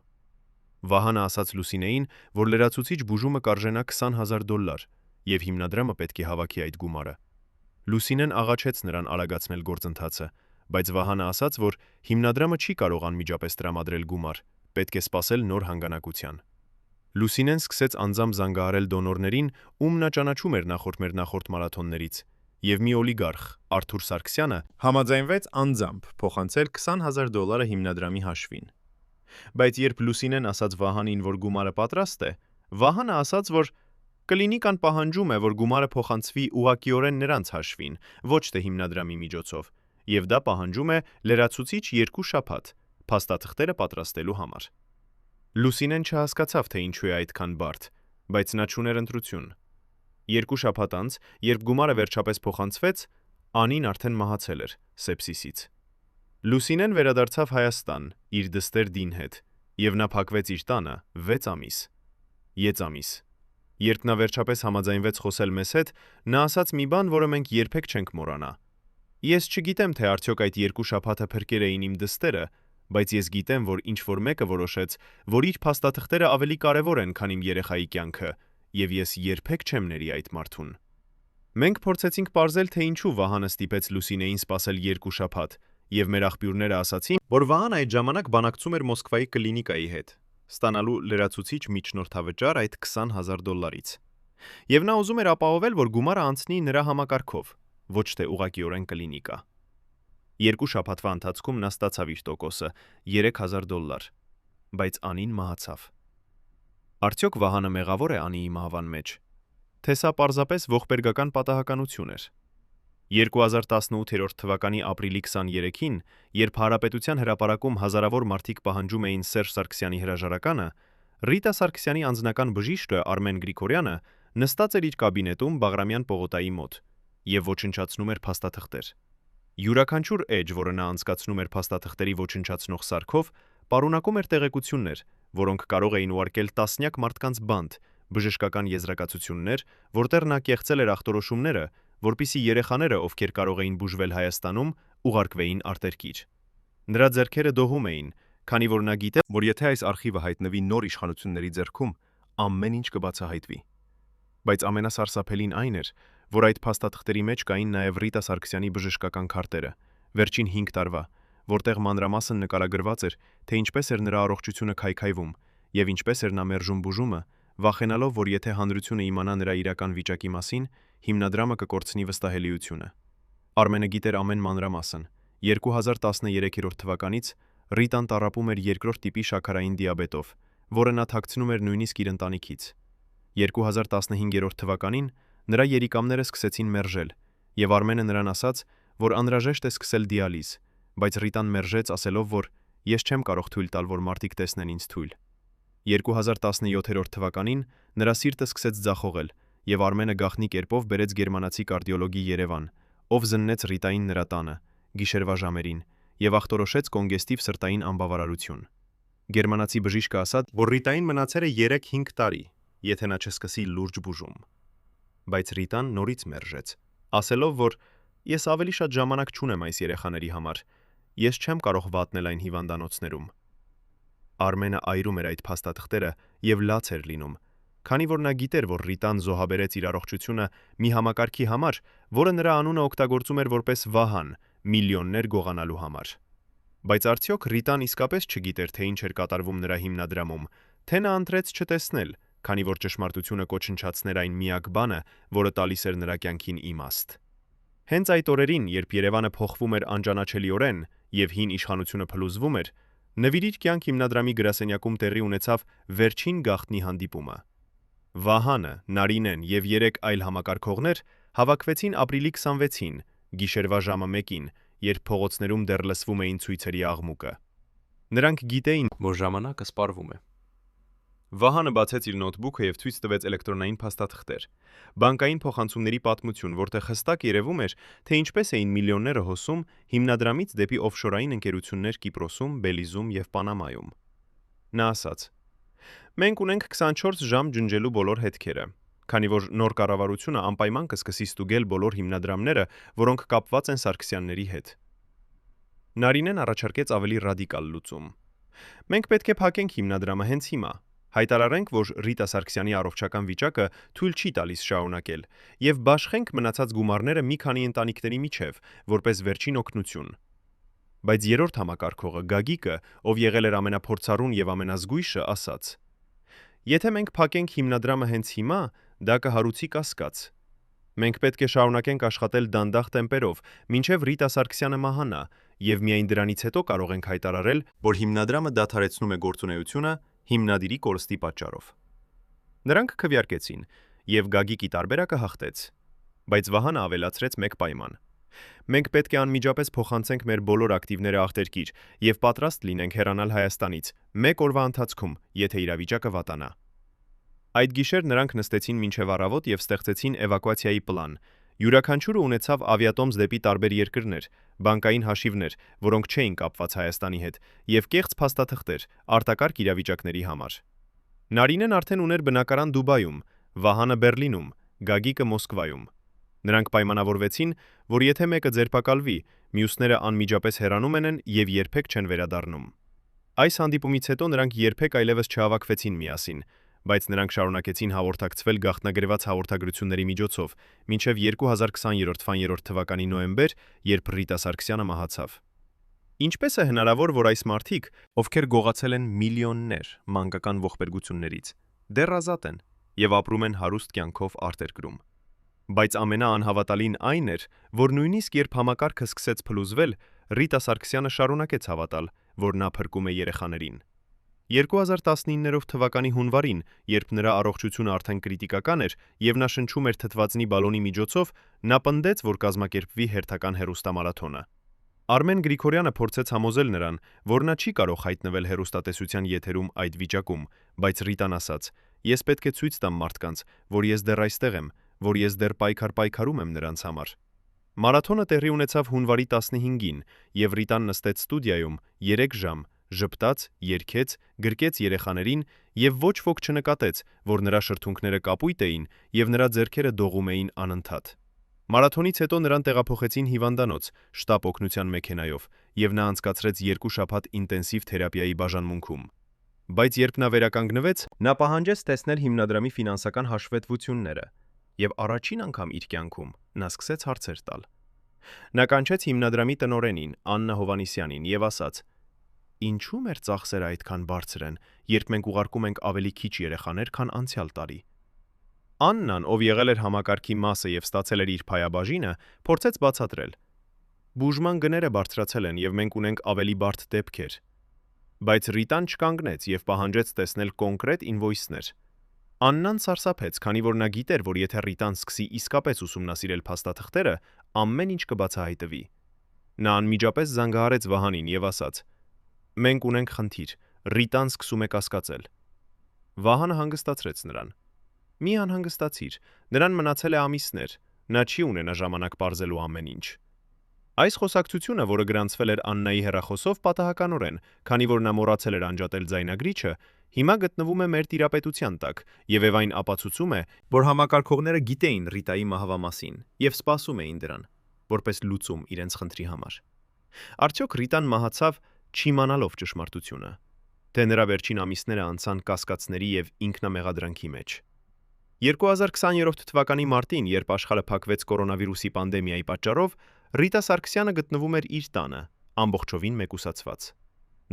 Վահանը ասաց Լուսինեին, որ լրացուցիչ բուժումը կարժենա $20,000, եւ հիմնադրամը պետք է հավաքի այդ գումարը։ Լուսինեն աղաչեց նրան արագացնել գործընթացը, բայց Վահանը ասաց, որ հիմնադրամը չի կարող անմիջապես տրամադրել գումար, պետք է սպասել նոր հանգանակության։ Լուսինեն սկսեց անձամբ զանգահարել դոնորներին, ում նա ճանաչում էր նախորդ մարաթոններից, եւ մի օլիգարխ, Արթուր Սարգսյանը, համաձայնվեց անձամբ փոխանցել $20,000 հիմնադրամի հաշվին։ Բայց երբ Լուսինեն ասաց Վահանին, որ գումարը պատրաստ է, Վահանը ասաց, որ կլինիկան պահանջում է, որ գումարը փոխանցվի ուղղակիորեն նրանց հաշվին, ոչ թե հիմնադրամի միջոցով, եւ դա պահանջում է լրացուցիչ 2 շաբաթ փաստաթղթերը պատրաստելու համար։ Լուսինեն չհասկացավ, թե ինչու է այդքան բարդ, բայց նա չուներ ընտրություն։ 2 շաբաթ անց, երբ գումարը վերջապես փոխանցվեց, Անին արդեն մահացել էր սեպսիսից։ Լուսինեն վերադարձավ Հայաստան իր դստեր Դին հետ, եւ նա փակվեց իր տանը 6 ամիս։ Եծամիս։ Երբ նա վերջապես համաձայնվեց խոսել մեզ հետ, նա ասաց մի բան, որը մենք երբեք չենք մոռանա։ Ես չգիտեմ, թե արդյոք այդ 2 շաբաթը փրկեր էին իմ դստերը, բայց ես գիտեմ, որ ինչ-որ մեկը որոշեց, որ իր փաստաթղթերը ավելի կարևոր են, քան իմ երեխայի կյանքը, եւ ես երբեք չեմ ների այդ մարդուն։ Մենք փորձեցինք պարզել, թե ինչու Վահանը ստիպեց Լուսինեին սպասել 2 շաբաթ, եւ մեր աղբյուրները ասացին, որ Վահանը այդ ժամանակ բանակցում էր Մոսկվայի կլինիկայի հետ, ստանալու լրացուցիչ միջնորդավճար այդ $20,000-ից։ Եվ նա ուզում էր ապահովել, որ գումարը անցնի նրա համակարգով, ոչ թե ուղղակիորեն կլինիկա։ 2 շաբաթվա ընթացքում նա ստացավ իր տոկոսը $3,000, բայց Անին մահացավ։ Արդյոք Վահանը մեղավոր է Անիի մահվան մեջ, թե սա պարզապես ողբերգական պատահականություն էր։ 2018 թվականի ապրիլի 23-ին, երբ Հանրապետության հրապարակում հազարավոր մարդիկ պահանջում էին Սերժ Սարգսյանի հրաժարականը, Ռիտա Սարգսյանի անձնական բժիշկը Արմեն Գրիգորյանը նստած էր իր կաբինետում Բաղրամյան պողոտայի մոտ եւ ոչնչացնում էր փաստաթղթեր։ Յուրաքանչյուր էջ, որը նա անցկացնում էր փաստաթղթերի ոչնչացնող սարքով, պարունակում էր տեղեկություններ, որոնք կարող էին ուղարկել տասնյակ մարդկանց բանտ, բժշկական եզրակացություններ, որտեղ նա կեղծել էր ախտորոշումները, որպիսի երեխաները, ովքեր կարող էին բուժվել Հայաստանում, ուղարկվեին արտերկիր։ Նրա ձեռքերը դոհում էին, քանի որ նա գիտեր, որ եթե այս արխիվը հայտնվի նոր իշխանությունների ձեռքում, ամեն ինչ կբացահայտվի։ Բայց ամենասարսափելին այն էր, որ այդ փաստաթղթերի մեջ կային նաև Ռիտա Սարգսյանի բժշկական քարտերը, վերջին 5 տարվա, որտեղ մանրամասն նկարագրված էր, թե ինչպես էր նրա առողջությունը քայքայվում եւ ինչպես էր նա մերժում բուժումը, վախենալով, որ եթե հանրությունը իմանա նրա իրական վիճակի մասին, հիմնադրամը կկորցնի վստահելիությունը։ Արմենը գիտեր ամեն մանրամասն։ 2013 թվականից Ռիտան տառապում էր երկրորդ տիպի շաքարային դիաբետով, որը նա թաքցնում էր նույնիսկ իր ընտանիքից։ 2015 թվականին նրա երիկամները սկսեցին մերժել, եւ Արմենը նրան ասաց, որ անհրաժեշտ է սկսել դիալիզ, բայց Ռիտան մերժեց, ասելով, որ ես չեմ կարող թույլ տալ, որ մարդիկ տեսնեն ինձ թույլ։ 2017 թվականին նրա սիրտը սկսեց ձախողել, եւ Արմենը գաղտնի կերպով բերեց գերմանացի կարդիոլոգի Երևան, ով զննեց Ռիտային նրա տանը, գիշերվա ժամերին, եւ ախտորոշեց կոնգեստիվ սրտային անբավարարություն։ Գերմանացի բժիշկը ասաց, որ Ռիտային մնացել է 3-5 տարի, եթե նա չսկսի լուրջ բուժում։ Բայց Ռիտան նորից մերժեց, ասելով, որ ես ավելի շատ ժամանակ չունեմ այս երեխաների համար, ես չեմ կարող վատնել այն հիվանդանոցներում։ Արմենը այրում էր այդ փաստաթղթերը եւ լաց էր լինում, քանի որ նա գիտեր, որ Ռիտան զոհաբերեց իր առողջությունը մի համակարգի համար, որը նրա անունը օգտագործում էր որպես վահան, միլիոններ գողանալու համար։ Բայց արդյոք Ռիտան իսկապես չգիտեր, թե ինչ էր կատարվում նրա հիմնադրամում, թե նա ընտրեց չտեսնել, քանի որ ճշմարտությունը կոչնչացներ այն միակ բանը, որը տալիս էր նրա կյանքին իմաստ։ Հենց այդ օրերին, երբ Երևանը փոխվում էր անճանաչելիորեն եւ հին իշխանությունը փլուզվում էր, Նվիրիր կյանք հիմնադրամի գրասենյակում տեղի ունեցավ վերջին գաղտնի հանդիպումը։ Վահանը, Նարինեն եւ 3 այլ համակարգողներ հավաքվեցին ապրիլի 26-ին, գիշերվա ժամը 1-ին, երբ փողոցներում դեռ լսվում էին ցույցերի աղմուկը։ Նրանք գիտեին, որ ժամանակը սպառվում է։ Վահանը բացեց իր նոթբուքը եւ ցույց տվեց էլեկտրոնային փաստաթղթեր։ Բանկային փոխանցումների պատմություն, որտեղ հստակ երևում էր, թե ինչպես էին միլիոնները հոսում հիմնադրամից դեպի օֆշորային ընկերություններ Կիպրոսում, Բելիզում եւ Պանամայում։ Նա ասաց. «Մենք ունենք 24 ժամ ջնջելու բոլոր հետքերը, քանի որ նոր կառավարությունը անպայման կսկսի ստուգել բոլոր հիմնադրամները, որոնք կապված են Սարգսյանների հետ»։ Նարինեն առաջարկեց ավելի ռադիկալ լուծում։ «Մենք պետք է փակենք հիմնադրամը հենց հիմա։ Հայտարարենք, որ Ռիտա Սարգսյանի առողջական վիճակը թույլ չի տալիս շարունակել, եւ բաշխենք մնացած գումարները մի քանի ընտանիքների միջև, որպես վերջին օգնություն»։ Բայց երրորդ համակարգողը Գագիկը, ով եղել էր ամենափորձառուն եւ ամենազգույշը, ասաց. «Եթե մենք փակենք հիմնադրամը հենց հիմա, դա կհարուցի կասկած։ Մենք պետք է շարունակենք աշխատել դանդաղ տեմպերով, մինչև Ռիտա Սարգսյանը մահանա, եւ միայն դրանից հետո կարող ենք հայտարարել, որ հիմնադրամը դադարեցնում է գործունեությունը հիմնադիրի կորստի պատճառով»։ Նրանք քվեարկեցին, եւ Գագիկի տարբերակը հաղթեց։ Բայց Վահանը ավելացրեց մեկ պայման. «Մենք պետք է անմիջապես փոխանցենք մեր բոլոր ակտիվները աղտերկիր եւ պատրաստ լինենք հեռանալ Հայաստանից 1 օրվա ընթացքում, եթե իրավիճակը վատանա»։ Այդ գիշեր նրանք նստեցին մինչև առավոտ եւ ստեղծեցին էվակուացիայի պլան։ Յուրաքանչյուրը ունեցավ ավիատոմս դեպի տարբեր երկրներ, բանկային հաշիվներ, որոնք չէին կապված Հայաստանի հետ, եւ կեղծ փաստաթղթեր արտակարգ իրավիճակների համար։ Նարինեն արդեն ուներ բնակարան Դուբայում, Վահանը Բերլինում, Գագիկը Մոսկվայում։ Նրանք պայմանավորվեցին, որ եթե մեկը ձերբակալվի, մյուսները անմիջապես հեռանում են եւ երբեք չեն վերադառնում։ Այս հանդիպումից հետո նրանք երբեք այլևս չհավաքվեցին միասին, բայց նրանք շարունակեցին հաղորդակցվել գաղտնագրված հաղորդագրությունների միջոցով, մինչև 2020 թվականի նոյեմբեր, երբ Ռիտա Սարգսյանը մահացավ։ Ինչպես է հնարավոր, որ այս մարդիկ, ովքեր գողացել են միլիոններ մանկական ողբերգություններից, դեռ ազատ են եւ ապրում են հարուստ կյանքով արտերկրում։ Բայց ամենաանհավատալին այն էր, որ նույնիսկ երբ համակարգը սկսեց փլուզվել, Ռիտա Սարգսյանը շարունակեց հավատալ, որ նա փրկում է երեխաներին։ 2019 թվականի հունվարին, երբ նրա առողջությունը արդեն կրիտիկական էր եւ նա շնչում էր թթվածնի բալոնի միջոցով, նա պնդեց, որ կազմակերպվի հերթական հեռուստամարաթոնը։ Արմեն Գրիգորյանը փորձեց համոզել նրան, որ նա չի կարող հայտնվել հեռուստատեսության եթերում այդ վիճակում, բայց Ռիտան ասաց. «Ես պետք է ցույց տամ մարդկանց, որ ես դեռ այստեղ եմ, որ ես դեռ պայքարում եմ նրանց համար»։ Մարաթոնը տեղի ունեցավ հունվարի 15-ին, եւ Ռիտան նստեց ստուդիայում 3 ժամ, ժպտաց, երգեց, գրկեց երեխաներին եւ ոչ ոք չնկատեց, որ նրա շրթունքները կապույտ էին եւ նրա ձեռքերը դողում էին անընդհատ։ Մարաթոնից հետո նրան տեղափոխեցին հիվանդանոց, շտապ օգնության մեքենայով, եւ նա անցկացրեց 2 շաբաթ ինտենսիվ թերապիայի բաժանմունքում։ Բայց երբ նա վերականգնվեց, նա պահանջեց տեսնել հիմնադրամի ֆինանսական հաշվետվությունները։ եւ առաջին անգամ իր կյանքում նա սկսեց հարցեր տալ։ Նա կանչեց հիմնադրամի տնօրենին Աննա Հովանիսյանին եւ ասաց. «Ինչու մեր ծախսերը այդքան բարձր են, երբ մենք ուղարկում ենք ավելի քիչ երեխաներ, քան անցյալ տարի»։ Աննան, ով եղել էր համակարգի մասը եւ ստացել էր իր փայաբաժինը, փորձեց բացատրել. «Բուժման գները բարձրացել են եւ մենք ունենք ավելի բարդ դեպքեր»։ Բայց Ռիտան չկանգնեց եւ պահանջեց տեսնել կոնկրետ ինվոյսներ։ Աննան սարսափեց, քանի որ նա գիտեր, որ եթե Ռիտան սկսի իսկապես ուսումնասիրել փաստաթղթերը, ամեն ինչ կբացահայտվի։ Նա անմիջապես զանգահարեց Վահանին եւ ասաց. «Մենք ունենք խնդիր, Ռիտան սկսում է կասկածել»։ Վահանը հանգստացրեց նրան. «Մի անհանգստացիր, նրան մնացել է ամիսներ, նա չի ունենա ժամանակ պարզելու ամեն ինչ»։ Այս խոսակցությունը, որը գրանցվել էր Աննայի հեռախոսով, պատահականորեն, քանի որ նա մոռացել էր անջատել ձայնագրիչը, հիմա գտնվում է մեր տիրապետության տակ, եւ այն ապացուցում է, որ համակարգողները գիտեին Ռիտայի մահվա մասին եւ սպասում էին դրան, որպես լուծում իրենց խնդրի համար։ Արդյոք Ռիտան մահացավ չիմանալով ճշմարտությունը, թե նրա վերջին ամիսները անցան կասկածների եւ ինքնամեղադրանքի մեջ։ 2020 թվականի մարտին, երբ աշխարհը փակվեց կորոնավիրուսի պանդեմիայի պատճառով, Ռիտա Սարգսյանը գտնվում էր իր տանը, ամբողջովին մեկուսացված։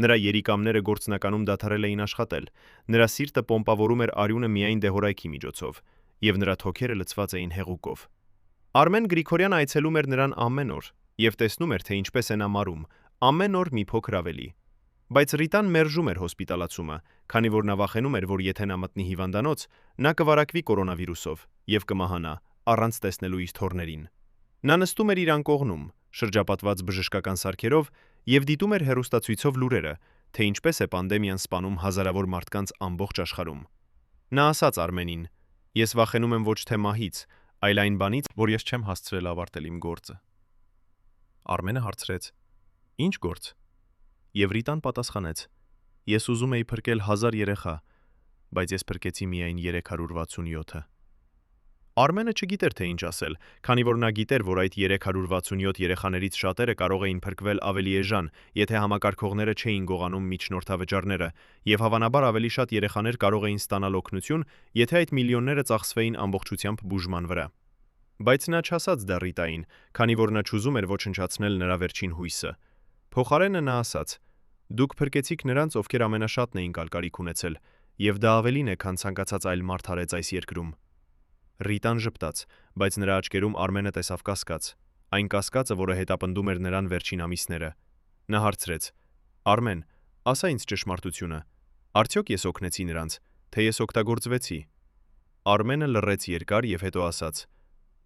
Նրա երիկամները գործնականում դադարել էին աշխատել, նրա սիրտը պոմպավորում էր արյունը միայն դեհորայքի միջոցով, եւ նրա թոքերը լցված էին հեղուկով։ Արմեն Գրիգորյանը այցելում էր նրան ամեն օր եւ տեսնում էր, թե ինչպես է նա մարում, ամեն օր մի փոքր ավելի։ Բայց Ռիտան մերժում էր հոսպիտալացումը, քանի որ նա վախենում էր, որ եթե նա մտնի հիվանդանոց, նա կվարակվի կորոնավիրուսով եւ կմահանա առանց տեսնելու իր թոռներին։ Նա նստում էր իր անկողնում, շրջապատված բժշկական սարքերով եւ դիտում էր հեռուստացույցով լուրերը, թե ինչպես է պանդեմիան սպանում հազարավոր մարդկանց ամբողջ աշխարհում։ Նա ասաց Արմենին. «Ես վախենում եմ ոչ թե մահից, այլ այն բանից, որ ես չեմ հասցրել ավարտել իմ գործը»։ Արմենը հարցրեց. «Ինչ գործ»։ Եվ Ռիտան պատասխանեց. «Ես ուզում էի փրկել 1000 երեխա, բայց ես փրկեցի միայն 367-ը»։ Արմենը չգիտեր, թե ինչ ասել, քանի որ նա գիտեր, որ այդ 367 երեխաներից շատերը կարող էին փրկվել ավելի էժան, եթե համակարգողները չէին գողանում միջնորդավճարները, եւ հավանաբար ավելի շատ երեխաներ կարող էին ստանալ օգնություն, եթե այդ միլիոնները ծախսվեին ամբողջությամբ բուժման վրա։ Բայց նա չասաց դա Ռիտային, քանի որ նա չուզում էր ոչնչացնել նրա վերջին հույսը։ Փոխարենը նա ասաց. «Դուք փրկեցիք նրանց, ովքեր ամենաշատն էին կալկարիք ունեցել, եւ դա ավելին է, քան ցանկացած այլ մարդ արեց այս երկրում»։ Ռիտան ժպտաց, բայց նրա աչքերում Արմենը տեսավ կասկած, այն կասկածը, որը հետապնդում էր նրան վերջին ամիսները։ Նա հարցրեց. «Արմեն, ասա ինձ ճշմարտությունը, արդյոք ես օգնեցի նրանց, թե ես օգտագործվեցի»։ Արմենը լռեց երկար եւ հետո ասաց.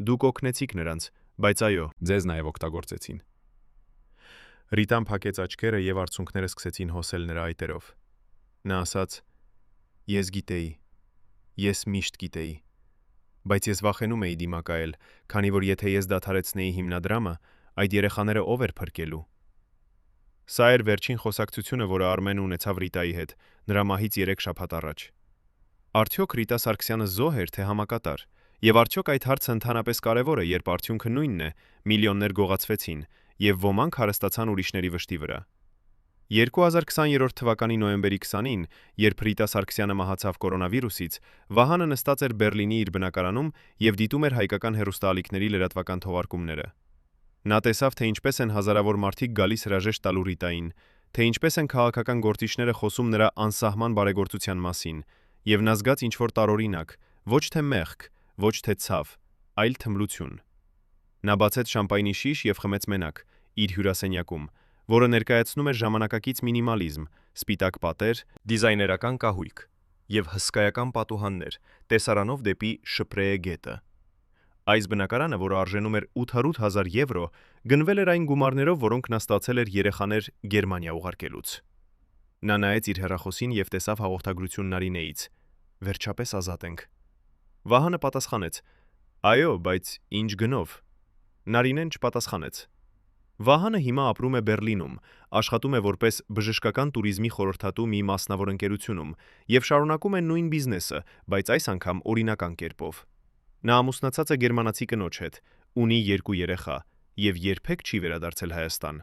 «Դուք օգնեցիք նրանց, բայց այո, ձեզ նաեւ օգտագործեցին»։ Ռիտան փակեց աչքերը եւ արցունքները սկսեցին հոսել նրա այտերով։ Նա ասաց. «Ես գիտեի, ես միշտ գիտեի, բայց ես վախենում էի դիմակայել, քանի որ եթե ես դադարեցնեի հիմնադրամը, այդ երեխաները ով էր փրկելու»։ Սա էր վերջին խոսակցությունը, որը Արմենը ունեցավ Ռիտայի հետ, նրա մահից 3 շաբաթ առաջ։ Արդյոք Ռիտա Սարգսյանը զոհ էր, թե համակատար, եւ արդյոք այդ հարցը ընդհանրապես կարեւոր է, երբ արդյունքը նույնն է՝ միլիոններ գողացվեցին, եւ ոմանք հարստացան ուրիշների վշտի վրա։ 2020 թվականի նոյեմբերի 20-ին, երբ Ռիտա Սարգսյանը մահացավ կորոնավիրուսից, Վահանը նստած էր Բերլինի իր բնակարանում եւ դիտում էր հայկական հեռուստաալիքների լրատվական թողարկումները։ Նա տեսավ, թե ինչպես են հազարավոր մարդիկ գալիս հրաժեշտ տալու Ռիտային, թե ինչպես են քաղաքական գործիչները խոսում նրա անսահման բարեգործության մասին, եւ նա զգաց ինչ-որ տարօրինակ, ոչ թե մեղք, ոչ թե ցավ, այլ թմլություն։ Նա բացեց շամպայնի շիշ եւ խմեց մենակ, իր հյուրասենյակում, որը ներկայացնում էր ժամանակակից մինիմալիզմ, սպիտակ պատեր, դիզայներական կահույք եւ հսկայական պատուհաններ, տեսարանով դեպի Շպրեե գետը։ Այս բնակարանը, որը արժենում էր 800,000 եվրո, գնվել էր այն գումարներով, որոնք նա ստացել էր երեխաներ Գերմանիա ուղարկելուց։ Նա նայեց իր հեռախոսին եւ տեսավ հաղորդագրություն Նարինեից. «Վերջապես ազատ ենք»։ Վահանը պատասխանեց. «Այո, բայց ինչ գնով»։ Նարինեն չպատասխանեց։ Վահանը հիմա ապրում է Բերլինում, աշխատում է որպես բժշկական туриզմի խորհրդատու մի մասնավոր ընկերությունում եւ շարունակում է նույն բիզնեսը, բայց այս անգամ օրինական կերպով։ Նա ամուսնացած է գերմանացի կնոջ հետ, ունի 2 երեխա եւ երբեք չի վերադարձել Հայաստան։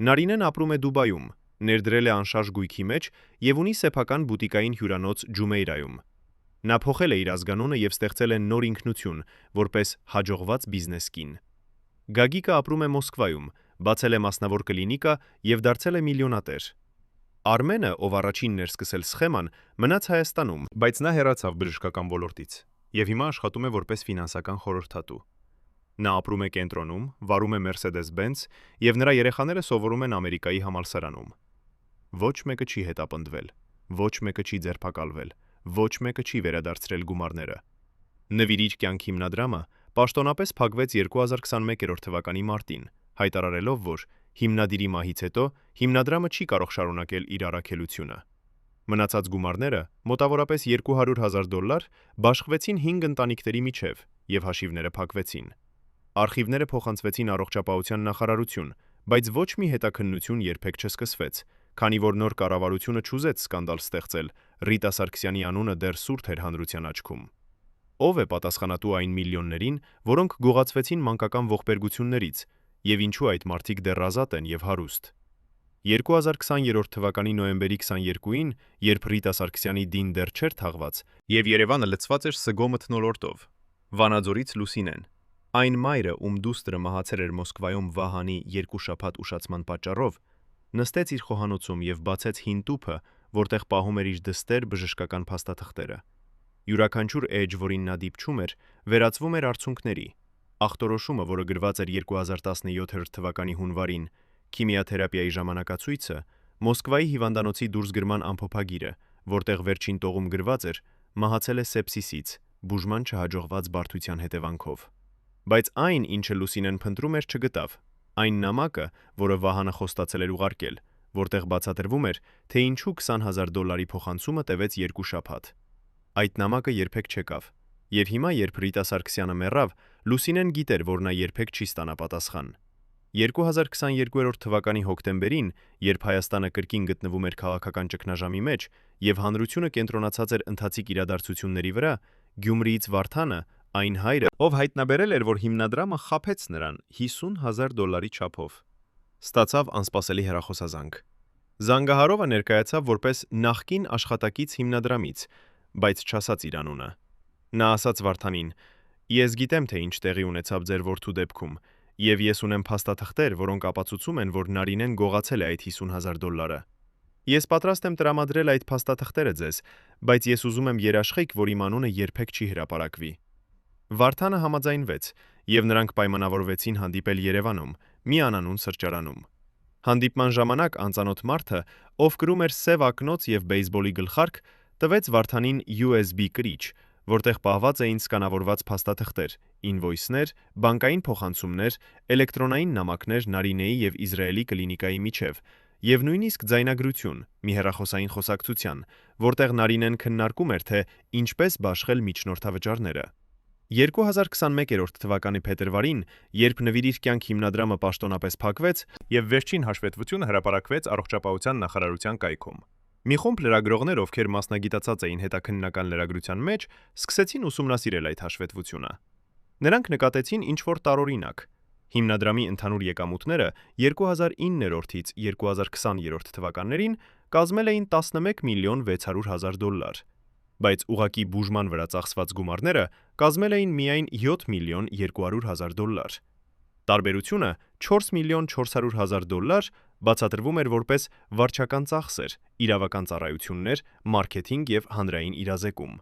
Նարինեն ապրում է Դուբայում, ներդրել է անշարժ գույքի մեջ եւ ունի սեփական բուտիկային հյուրանոց Ջումեյրայում։ Նա փոխել է իր ազգանունը եւ ստեղծել է նոր ինքնություն, որպես հաջողված բիզնես կին։ Գագիկը ապրում է Մոսկվայում, բացել է մասնավոր կլինիկա եւ դարձել է միլիոնատեր։ Արմենը, ով առաջինն էր սկսել սխեման, մնաց Հայաստանում, բայց նա հեռացավ բժշկական ոլորտից եւ հիմա աշխատում է որպես ֆինանսական խորհրդատու։ Նա ապրում է կենտրոնում, վարում է Mercedes-Benz եւ նրա երեխաները սովորում են Ամերիկայի համալսարանում։ Ոչ մեկը չի հետապնդվել, ոչ մեկը չի ձերբակալվել, ոչ մեկը չի վերադարձրել գումարները։ Նվիրիր կյանք հիմնադրամը պաշտոնապես փակվեց 2021 թվականի մարտին, հայտարարելով, որ հիմնադիրի մահից հետո հիմնադրամը չի կարող շարունակել իր առաքելությունը։ Մնացած գումարները, մոտավորապես $200,000, բաշխվեցին 5 ընտանիքների միջև եւ հաշիվները փակվեցին։ Արխիվները փոխանցվեցին առողջապահության նախարարություն, բայց ոչ մի հետաքննություն երբեք չսկսվեց, քանի որ նոր կառավարությունը չուզեց սկանդալ ստեղծել, Ռիտա Սարգսյանի անունը դեռ սուրբ էր հանրության աչքում։ Ով է պատասխանատու այն միլիոններին, որոնք գողացվեցին մանկական ողբերգություններից, եւ ինչու այդ մարդիկ դեռ ազատ են եւ հարուստ։ 2020 թվականի նոյեմբերի 22-ին, երբ Ռիտա Սարգսյանի դին դեռ չէր թաղված, եւ Երևանը լցված էր սգո մթնոլորտով, Վանաձորից Լուսինեն, այն մայրը, ում դուստրը մահացել էր Մոսկվայում Վահանի 2 շաբաթ ուշացման պատճառով, նստեց իր խոհանոցում եւ բացեց հին տուփը, որտեղ պահում էր իր դստեր բժշկական փաստաթղթերը։ Յուրաքանչյուր էջ, որին նա դիպչում էր, վերածվում էր արցունքների։ Ախտորոշումը, որը գրված էր 2017 թվականի հունվարին, քիմիաթերապիայի ժամանակացույցը, Մոսկվայի հիվանդանոցի դուրսգրման ամփոփագիրը, որտեղ վերջին տողում գրված էր. մահացել է սեպսիսից, բուժման չհաջողված բարդության հետևանքով։ Բայց այն, ինչը Լուսինեն փնտրում էր, չգտավ։ Այն նամակը, որը Վահանը խոստացել էր ուղարկել, որտեղ բացատրվում էր, թե ինչու $20,000 փոխանցումը տևեց 2 շաբաթ։ Այդ նամակը երբեք չեկավ։ Եվ հիմա, երբ Ռիտա Սարգսյանը մեռավ, Լուսինեն գիտեր, որ նա երբեք չի ստանա պատասխան։ 2022 թվականի հոկտեմբերին, երբ Հայաստանը կրկին գտնվում էր քաղաքական ճգնաժամի մեջ եւ հանրությունը կենտրոնացած էր ընթացիկ իրադարձությունների վրա, Գյումրիից Վարդանը, այն հայրը, ով հայտնաբերել էր, որ հիմնադրամը խաբեց նրան $50,000 չափով, ստացավ անսպասելի հեռախոսազանգ։ Զանգահարովը ներկայացավ որպես նախկին աշխատակից հիմնադրամից, բայց չասաց իր անունը։ Նա ասաց Վարդանին. «Ես գիտեմ, թե ինչ տեղի ունեցավ ձեր որդու դեպքում, եւ ես ունեմ փաստաթղթեր, որոնք ապացուցում են, որ Նարինեն գողացել է այդ $50,000։ Ես պատրաստ եմ տրամադրել այդ փաստաթղթերը ձեզ, բայց ես ուզում եմ երաշխիք, որ իմ անունը երբեք չի հրապարակվի»։ Վարդանը համաձայնվեց, եւ նրանք պայմանավորվեցին հանդիպել Երևանում, մի անանուն սրճարանում։ Հանդիպման ժամանակ անծանոթ մարդը, ով կրում էր սև ակնոց եւ բեյսբոլի գլխարկ, տվեց Վարդանին USB կրիչ, որտեղ պահված էին սկանավորված փաստաթղթեր, ինվոյսներ, բանկային փոխանցումներ, էլեկտրոնային նամակներ Նարինեի եւ Իսրայելի կլինիկայի միջև, եւ նույնիսկ ձայնագրություն, մի հեռախոսային խոսակցության, որտեղ Նարինեն քննարկում էր, թե ինչպես բաշխել միջնորդավճարները։ 2021 թվականի փետրվարին, երբ Նվիրիր կյանք հիմնադրամը պաշտոնապես փակվեց եւ վերջին հաշվետվությունը հրապարակվեց առողջապահության նախարարության կայքում, մի խումբ լրագրողներ, ովքեր մասնագիտացած էին հետաքննական լրագրության մեջ, սկսեցին ուսումնասիրել այդ հաշվետվությունը։ Նրանք նկատեցին ինչ-որ տարօրինակ։ Հիմնադրամի ընդհանուր եկամուտները 2009-ից 2020 թվականներին կազմել էին $11,600,000, բայց ուղղակի բուժման վրա ծախսված գումարները կազմել էին միայն $7,200,000։ Տարբերությունը $4,400,000 բացատրվում էր որպես վարչական ծախսեր, իրավական ծառայություններ, մարքեթինգ եւ հանրային իրազեկում։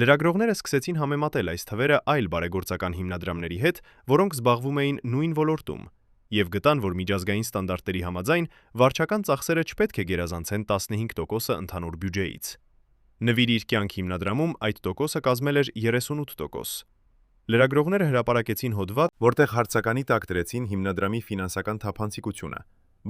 Լրագրողները սկսեցին համեմատել այս թվերը այլ բարեգործական հիմնադրամների հետ, որոնք զբաղվում էին նույն ոլորտում, եւ գտան, որ միջազգային ստանդարտների համաձայն վարչական ծախսերը չպետք է գերազանցեն 15% ընդհանուր բյուջեից։ Նվիրիր կյանք հիմնադրամում այդ տոկոսը կազմել էր 38%։ Լրագրողները հրապարակեցին հոդված, որտեղ հարցականի տակ դրեցին հիմնադրամի ֆինանսական թափանցիկությունը,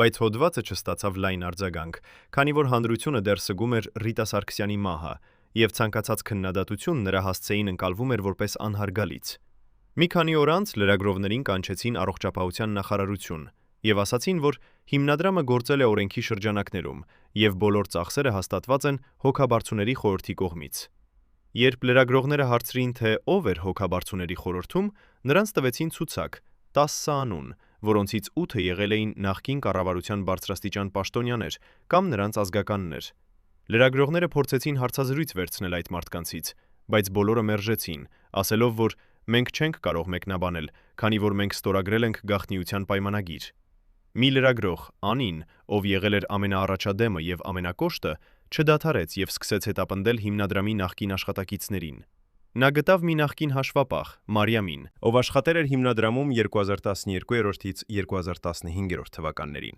բայց հոդվածը չստացավ լայն արձագանք, քանի որ հանրությունը դեռ սգում էր Ռիտա Սարգսյանի մահը, եւ ցանկացած քննադատություն նրա հասցեին ընկալվում էր որպես անհարգալից։ Մի քանի օր անց լրագրողներին կանչեցին առողջապահության նախարարություն եւ ասացին, որ հիմնադրամը գործել է օրենքի շրջանակներում եւ բոլոր ծախսերը հաստատված են հոգաբարձուների խորհրդի կողմից։ Երբ լրագրողները հարցրին, թե ով էր հոգաբարձուների խորհրդում, նրանց տվեցին ցուցակ 10 անուն, որոնցից 8-ը եղել էին նախկին կառավարության բարձրաստիճան պաշտոնյաներ կամ նրանց ազգականներ։ Լրագրողները փորձեցին հարցազրույց վերցնել այդ մարդկանցից, բայց բոլորը մերժեցին, ասելով, որ մենք չենք կարող մեկնաբանել, քանի որ մենք ստորագրել ենք գաղտնիության պայմանագիր։ Մի լրագրող, Անին, ով եղել էր ամենաառաջադեմը եւ ամենակոշտը, չդադարեց եւ սկսեց հետապնդել հիմնադրամի նախկին աշխատակիցներին։ Նա գտավ մի նախկին հաշվապահ, Մարիամին, ով աշխատել էր հիմնադրամում 2012-ից 2015 թվականներին,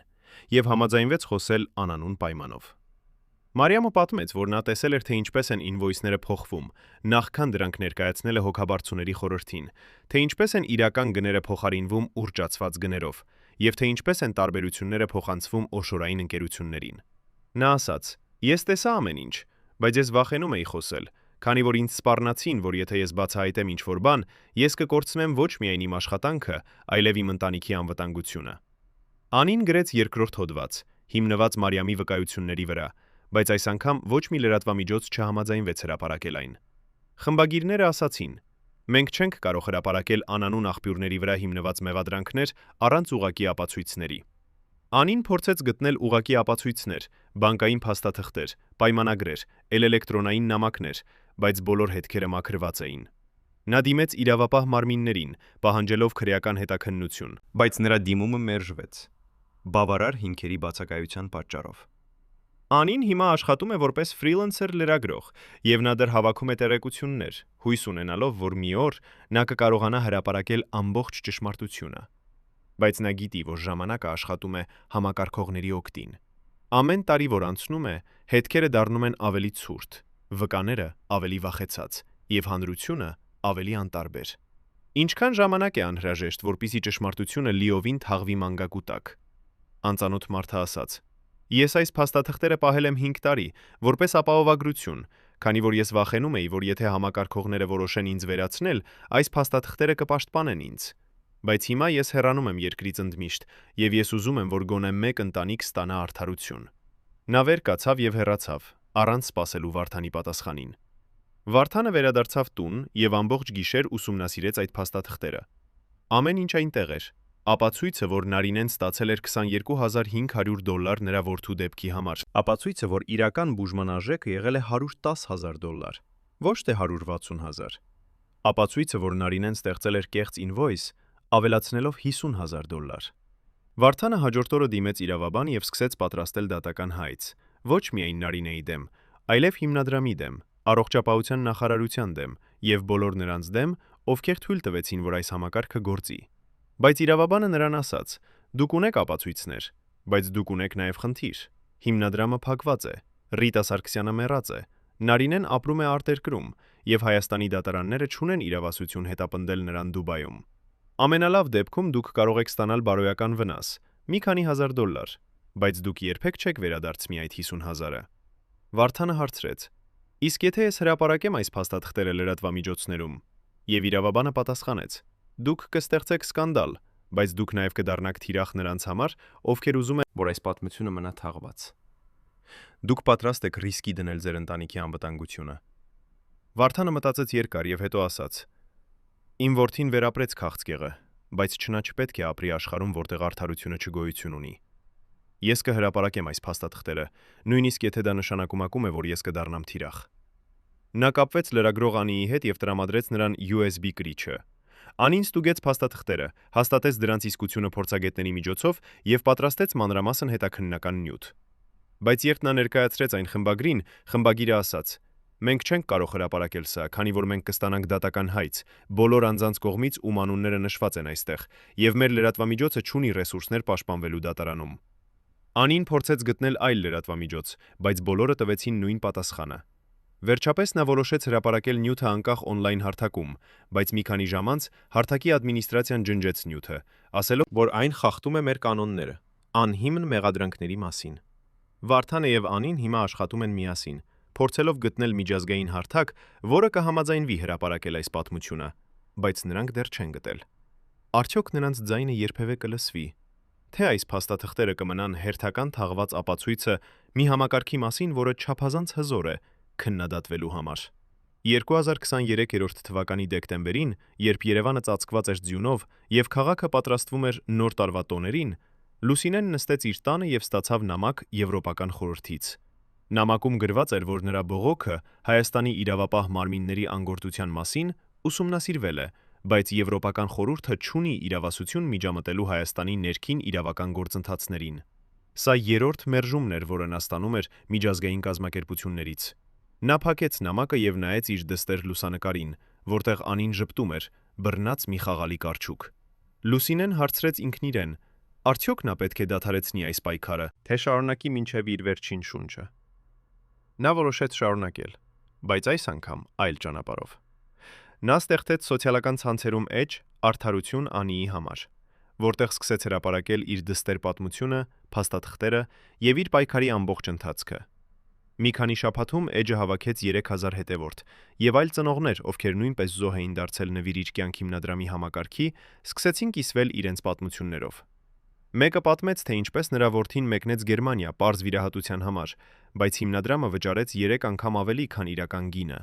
եւ համաձայնվեց խոսել անանուն պայմանով։ Մարիամը պատմեց, որ նա տեսել էր, թե ինչպես են ինվոյսները փոխվում, նախքան դրանք ներկայացնելը հոգաբարձուների խորհրդին, թե ինչպես են իրական գները փոխարինվում ուռճացված գներով, եւ թե ինչպես են տարբերությունները փոխանցվում օշորային ընկերություններին։ Նա ասաց. «Ես տեսա ամեն ինչ, բայց ես վախենում էի խոսել, քանի որ ինձ սպառնացին, որ եթե ես բացահայտեմ ինչ-որ բան, ես կկորցնեմ ոչ միայն իմ աշխատանքը, այլև իմ ընտանիքի անվտանգությունը»։ Անին գրեց երկրորդ հոդված, հիմնված Մարիամի վկայությունների վրա, բայց այս անգամ ոչ մի լրատվամիջոց չհամաձայնվեց հրապարակել այն։ Խմբագիրները ասացին. «Մենք չենք կարող հրապարակել անանուն աղբյուրների վրա հիմնված մեղադրանքներ առանց ուղղակի ապացույցների»։ Անին փորձեց գտնել ուղղակի ապացույցներ, բանկային փաստաթղթեր, պայմանագրեր, էլեկտրոնային նամակներ, բայց բոլոր հետքերը մաքրված էին։ Նա դիմեց իրավապահ մարմիններին, պահանջելով քրեական հետաքննություն, բայց նրա դիմումը մերժվեց։ Բավարար հիմքերի բացակայության պատճառով։ Անին հիմա աշխատում է որպես ֆրիլանսեր լրագրող, եւ նա դեռ հավաքում է տեղեկություններ, հույս ունենալով, որ մի օր նա կկարողանա հրապարակել ամբողջ ճշմարտությունը։ Բայց նա գիտի, որ ժամանակը աշխատում է համակարգողների օգտին։ Ամեն տարի, որ անցնում է, հետքերը դառնում են ավելի ցուրտ, վկաները ավելի վախեցած եւ հանրությունը ավելի անտարբեր։ Ինչքան ժամանակ է անհրաժեշտ, որպեսզի ճշմարտությունը լիովին թաղվի մանգակու տակ։ Անծանոթ մարդը ասաց. «Ես այս փաստաթղթերը պահել եմ 5 տարի, որպես ապահովագրություն, քանի որ ես վախենում էի, որ եթե համակարգողները որոշեն ինձ վերացնել, այս փաստաթղթերը կպաշտպանեն ինձ։ Բայց հիմա ես հեռանում եմ երկրից ընդմիշտ, եւ ես ուզում եմ, որ գոնե մեկ ընտանիք ստանա արդարություն»։ Նա վեր կացավ եւ հեռացավ, առանց սպասելու Վարդանի պատասխանին։ Վարդանը վերադարձավ տուն եւ ամբողջ գիշեր ուսումնասիրեց այդ փաստաթղթերը։ Ամեն ինչ այնտեղ էր։ Ապացույցը, որ Նարինեն ստացել էր $22,500 նրա որդու դեպքի համար։ Ապացույցը, որ իրական բուժման արժեքը եղել է $110,000, ոչ թե $160,000։ Ապացույցը, որ Նարինեն ստեղծել էր կեղծ ինվոյս, ավելացնելով $50,000։ Վարդանը հաջորդ օրը դիմեց իրավաբան եւ սկսեց պատրաստել դատական հայց, ոչ միայն Նարինեի դեմ, այլև հիմնադրամի դեմ, առողջապահության նախարարության դեմ եւ բոլոր նրանց դեմ, ովքեր թույլ տվեցին, որ այս համակարգը գործի։ Բայց իրավաբանը նրան ասաց. «Դուք ունեք ապացույցներ, բայց դուք ունեք նաեւ խնդիր։ Հիմնադրամը փակված է, Ռիտա Սարգսյանը մեռած է, Նարինեն ապրում է արտերկրում եւ Հայաստանի դատարանները չունեն իրավասություն հետապնդել նրան Դուբայում։ Ամենալավ դեպքում դուք կարող եք ստանալ բարոյական վնաս, մի քանի $1,000, բայց դուք երբեք չեք վերադարձնի այդ 50,000-ը»։ Վարդանը հարցրեց. «Իսկ եթե ես հրապարակեմ այս փաստաթղթերը լրատվամիջոցներում»։ Եվ իրավաբանը պատասխանեց. «Դուք կստեղծեք սկանդալ, բայց դուք նաեւ կդառնաք թիրախ նրանց համար, ովքեր ուզում են, որ այս պատմությունը մնա թաղված։ Դուք պատրաստ եք ռիսկի դնել ձեր ընտանիքի անվտանգությունը»։ Վարդանը մտածեց երկար եւ հետո ասաց. «Իմ որդին վերապրեց քաղցկեղը, բայց չնա չպետք է ապրի աշխարհում, որտեղ արդարությունը չգոյություն ունի։ Ես կհրապարակեմ այս փաստաթղթերը, նույնիսկ եթե դա նշանակում է, որ ես կդառնամ թիրախ»։ Նա կապվեց լրագրող Անիի հետ եւ տրամադրեց նրան USB կրիչը։ Անին ստուգեց փաստաթղթերը, հաստատեց դրանց իսկությունը փորձագետների միջոցով եւ պատրաստեց մանրամասն հետաքննական նյութ։ Բայց երբ նա ներկայացրեց այն խմբագրին, խմբագիրը ասաց. «Մենք չենք կարող հրապարակել սա, քանի որ մենք կստանանք դատական հայց, բոլոր անձանց կողմից, ում անունները նշված են այստեղ, եւ մեր լրատվամիջոցը չունի ռեսուրսներ պաշտպանվելու դատարանում»։ Անին փորձեց գտնել այլ լրատվամիջոց, բայց բոլորը տվեցին նույն պատասխանը։ Վերջապես նա որոշեց հրապարակել նյութը անկախ օնլայն հարթակում, բայց մի քանի ժամ անց հարթակի ադմինիստրացիան ջնջեց նյութը, ասելով, որ այն խախտում է մեր կանոնները, անհիմն մեղադրանքների մասին։ Վարդանը եւ Անին հիմա աշխատում են միասին, փորձելով գտնել միջազգային հարթակ, որը կհամաձայնվի հրապարակել այս պատմությունը, բայց նրանք դեռ չեն գտել։ Արդյոք նրանց ձայնը երբևէ կլսվի։ Թե այս փաստաթղթերը կմնան հերթական թաղված ապացույցը մի համակարգի մասին, որը չափազանց հզոր է քննադատվելու համար։ 2023 թվականի դեկտեմբերին, երբ Երևանը ծածկված էր ձյունով եւ քաղաքը պատրաստվում էր նոր տարվա տոներին, Լուսինեն նստեց իր տանը եւ ստացավ նամակ Եվրոպական խորհրդից։ Նամակում գրված էր, որ նրա բողոքը Հայաստանի իրավապահ մարմինների անգործության մասին ուսումնասիրվել է, բայց Եվրոպական խորհուրդը չունի իրավասություն միջամտելու Հայաստանի ներքին իրավական գործընթացներին։ Սա երրորդ մերժումն էր, որը նա ստանում էր միջազգային կազմակերպություններից։ Նա փակեց նամակը եւ նայեց իր դստեր լուսանկարին, որտեղ Անին ժպտում էր, բռնած մի խաղալի կառչուկ։ Լուսինեն հարցրեց ինքն իրեն. արդյոք նա պետք է դադարեցնի այս պայքարը, թե շարունակի մինչև իր վերջին շունչը։ Նա որոշեց շարունակել, բայց այս անգամ այլ ճանապարհով։ Նա ստեղծեց սոցիալական ցանցերում էջ «Արդարություն Անիի համար», որտեղ սկսեց հրապարակել իր դստեր պատմությունը, փաստաթղթերը եւ իր պայքարի ամբողջ ընթացքը։ Մի քանի շաբաթում էջը հավաքեց 3000 հետևորդ, եւ այլ ծնողներ, ովքեր նույնպես զոհ էին դարձել Նվիրիչ կյանք հիմնադրամի համակարգի, սկսեցին կիսվել իրենց պատմություններով։ Մեկը պատմեց, թե ինչպես նրա որդին մեկնեց Գերմանիա պարզ վիրահատության համար, բայց հիմնադրամը վճարեց 3 անգամ ավելի, քան իրական գինը։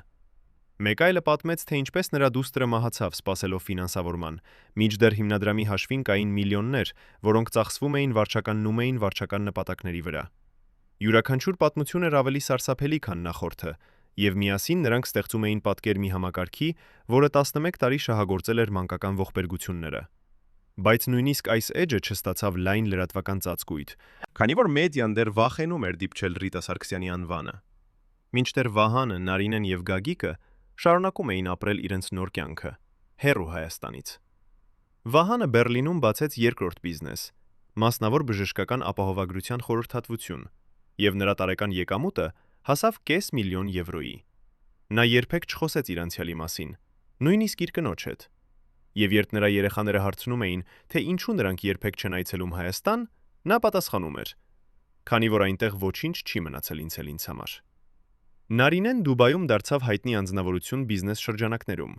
Մեկ այլը պատմեց, թե ինչպես նրա դուստրը մահացավ սպասելով ֆինանսավորման, մինչդեռ հիմնադրամի հաշվին կային միլիոններ, որոնք ծախսվում էին վարչականնում էին վարչական նպատակների վրա։ Յուրաքանչյուր պատմություն էր ավելի սարսափելի, քան նախորդը, եւ միասին նրանք ստեղծում էին պատկեր մի համակարգի, որը 11 տարի շահագործել էր մանկական ողբերգությունները։ Բայց նույնիսկ այս էջը չստացավ լայն լրատվական ծածկույթ, քանի որ մեդիան դեռ վախենում էր դիպչել Ռիտա Սարգսյանի անվանը։ Մինչդեռ Վահանը, Նարինեն եւ Գագիկը շարունակում էին ապրել իրենց նոր կյանքը, հեռու Հայաստանից։ Վահանը Բեռլինում բացեց երկրորդ բիզնես՝ մասնավոր բժշկական ապահովագրության խորհրդատվություն, եւ նրա տարեկան եկամուտը հասավ կես միլիոն եվրոյի։ Նա երբեք չխոսեց իր անցյալի մասին, նույնիսկ իր կնոջ հետ։ Եվ երբ նրա երեխաները հարցնում էին, թե ինչու նրանք երբեք չեն այցելում Հայաստան, նա պատասխանում էր. քանի որ այնտեղ ոչինչ չի մնացել ինձ համար։ Նարինեն Դուբայում դարձավ հայտնի անձնավորություն բիզնես շրջանակներում,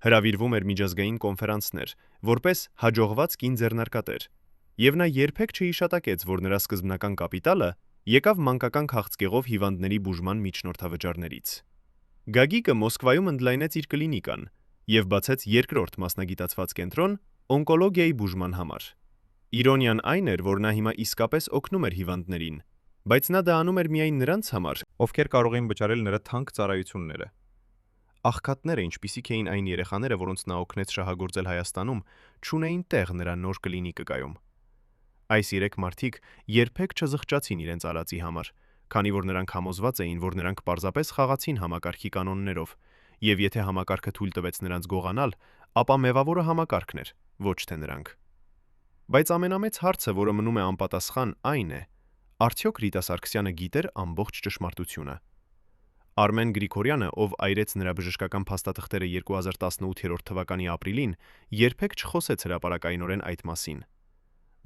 հրավիրվում էր միջազգային կոնֆերանսներ, որպես հաջողված կին ձեռնարկատեր, եւ նա երբեք չհիշատակեց, որ նրա սկզբնական կապիտալը եկավ մանկական քաղցկեղով հիվանդների բուժման միջնորդավճարներից։ Գագիկը Մոսկվայում ընդլայնեց իր կլինիկան եւ բացեց երկրորդ մասնագիտացված կենտրոն օնկոլոգիայի բուժման համար։ Իրոնիան այն էր, որ նա հիմա իսկապես օգնում էր հիվանդներին, բայց նա դա անում էր միայն նրանց համար, ովքեր կարող էին վճարել նրա թանկ ծառայությունները։ Աղքատները, ինչպիսիք էին այն երեխաները, որոնց նա օգնեց շահագործել Հայաստանում, չունեին տեղ նրա նոր կլինիկայում։ Այս 3 մարդիկ երբեք չզղջացին իրենց արածի համար, քանի որ նրանք համոզված էին, որ նրանք պարզապես խաղացին համակարգի կանոններով, եւ եթե համակարգը թույլ տվեց նրանց գողանալ, ապա մեղավորը համակարգն էր, ոչ թե նրանք։ Բայց ամենամեծ հարցը, որը մնում է անպատասխան, այն է. արդյոք Ռիտա Սարգսյանը գիտեր ամբողջ ճշմարտությունը։ Արմեն Գրիգորյանը, ով այրեց նրա բժշկական փաստաթղթերը 2018 թվականի ապրիլին, երբեք չխոսեց հրապարակայնորեն այդ մասին։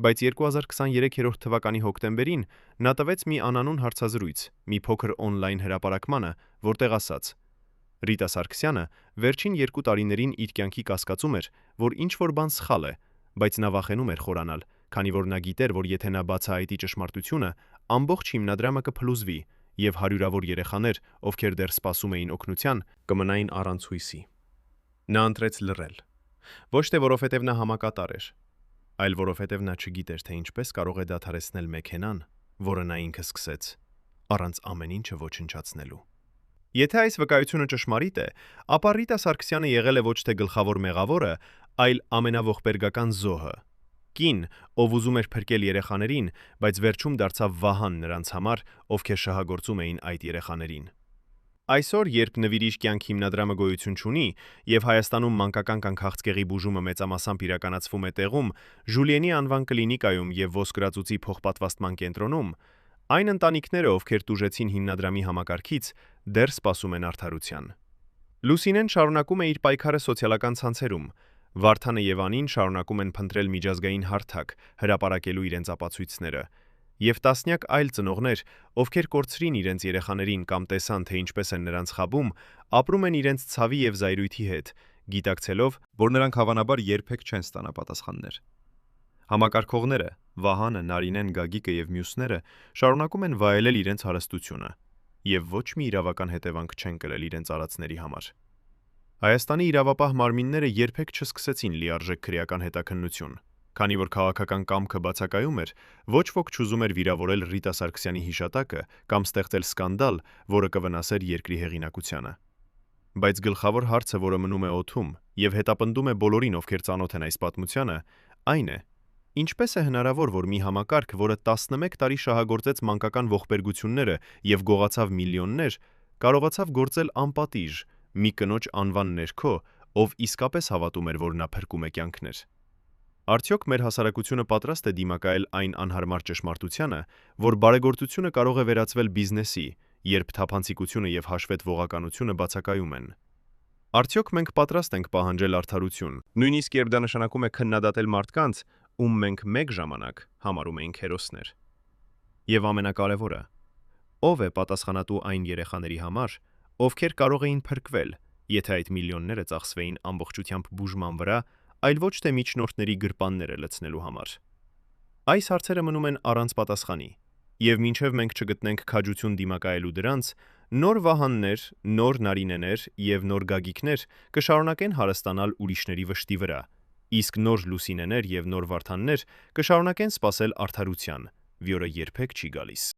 Բայց 2023 թվականի հոկտեմբերին նա տվեց մի անանուն հարցազրույց, մի փոքր օնլայն հրապարակմանը, որտեղ ասաց. Ռիտա Սարգսյանը վերջին 2 տարիներին իր կյանքի կասկածում էր, որ ինչ-որ բան սխալ է, բայց նա վախենում էր խորանալ, քանի որ նա գիտեր, որ եթե նա բացահայտի ճշմարտությունը, ամբողջ հիմնադրամը կփլուզվի, եւ հարյուրավոր երեխաներ, ովքեր դեռ սպասում էին օգնության, կմնային առանց հույսի։ Նա ընտրեց լռել։ Ոչ թե որովհետև նա համակատար էր, այլ որովհետև նա չգիտեր, թե ինչպես կարող է դադարեցնել մեքենան, որը նա ինքը սկսեց, առանց ամեն ինչը ոչնչացնելու։ Եթե այս վկայությունը ճշմարիտ է, ապա Ռիտա Սարգսյանը եղել է ոչ թե գլխավոր մեղավորը, այլ ամենաողբերգական զոհը։ Կին, ով ուզում էր փրկել երեխաներին, բայց վերջում դարձավ վահան նրանց համար, ովքեր շահագործում էին այդ երեխաներին։ Այսօր, երբ Նվիրիչ կյանք հիմնադրամը գոյություն չունի եւ Հայաստանում մանկական քաղցկեղի բուժումը մեծամասամբ իրականացվում է տեղում, Ժուլիենի անվան կլինիկայում եւ ոսկրածուծի փոխպատվաստման կենտրոնում, այն ընտանիքները, ովքեր տուժեցին հիմնադրամի համակարգից, դեռ սպասում են արդարության։ Լուսինեն շարունակում է իր պայքարը սոցիալական ցանցերում։ Վարդանը եւ Անին շարունակում են փնտրել միջազգային հարթակ, հրապարակելու իրենց ապացույցները, եւ տասնյակ այլ ծնողներ, ովքեր կորցրին իրենց երեխաներին կամ տեսան, թե ինչպես են նրանց խաբում, ապրում են իրենց ցավի եւ զայրույթի հետ, գիտակցելով, որ նրանք հավանաբար երբեք չեն ստանա պատասխաններ։ Համակարգողները՝ Վահանը, Նարինեն, Գագիկը եւ մյուսները շարունակում են վայելել իրենց հարստությունը եւ ոչ մի իրավական հետևանք չեն կրել իրենց արածների համար։ Հայաստանի իրավապահ մարմինները երբեք չսկսեցին լիարժեք քրեական հետաքննություն, Քանի որ քաղաքական կամքը բացակայում էր, ոչ ոք չուզում էր վիրավորել Ռիտա Սարգսյանի հիշատակը կամ ստեղծել սկանդալ, որը կվնասեր երկրի հեղինակությանը։ Բայց գլխավոր հարցը, որը մնում է օդում եւ հետապնդում է բոլորին, ովքեր ծանոթ են այս պատմությանը, այն է. ինչպես է հնարավոր, որ մի համակարգ, որը 11 տարի շահագործեց մանկական ողբերգությունները եւ գողացավ միլիոններ, կարողացավ գործել անպատիժ մի կնոջ անվան ներքո, ով իսկապես հավատում էր, որ նա փրկում է կյանքներ։ Արդյոք մեր հասարակությունը պատրաստ է դիմակայել այն անհարմար ճշմարտությանը, որ բարեգործությունը կարող է վերածվել բիզնեսի, երբ թափանցիկությունը եւ հաշվետվողականությունը բացակայում են։ Արդյոք մենք պատրաստ ենք պահանջել արդարություն, նույնիսկ երբ դա նշանակում է քննադատել մարդկանց, ում մենք մեկ ժամանակ համարում էինք հերոսներ։ Եվ ամենակարևորը, ով է պատասխանատու այն երեխաների համար, ովքեր կարող էին փրկվել, եթե այդ միլիոնները ծախսվեին ամբողջությամբ բուժման վրա, այլ ոչ թե միջնորդների գրպանները լցնելու համար։ Այս հարցերը մնում են առանց պատասխանի, եւ մինչեւ մենք չգտնենք քաջություն դիմակայելու դրանց, նոր վահաններ, նոր նարինեներ եւ նոր գագիկներ կշարունակեն հարստանալ ուրիշների վշտի վրա, իսկ նոր լուսինեներ եւ նոր վարդաններ կշարունակեն սպասել արդարության, որը երբեք չի գալիս։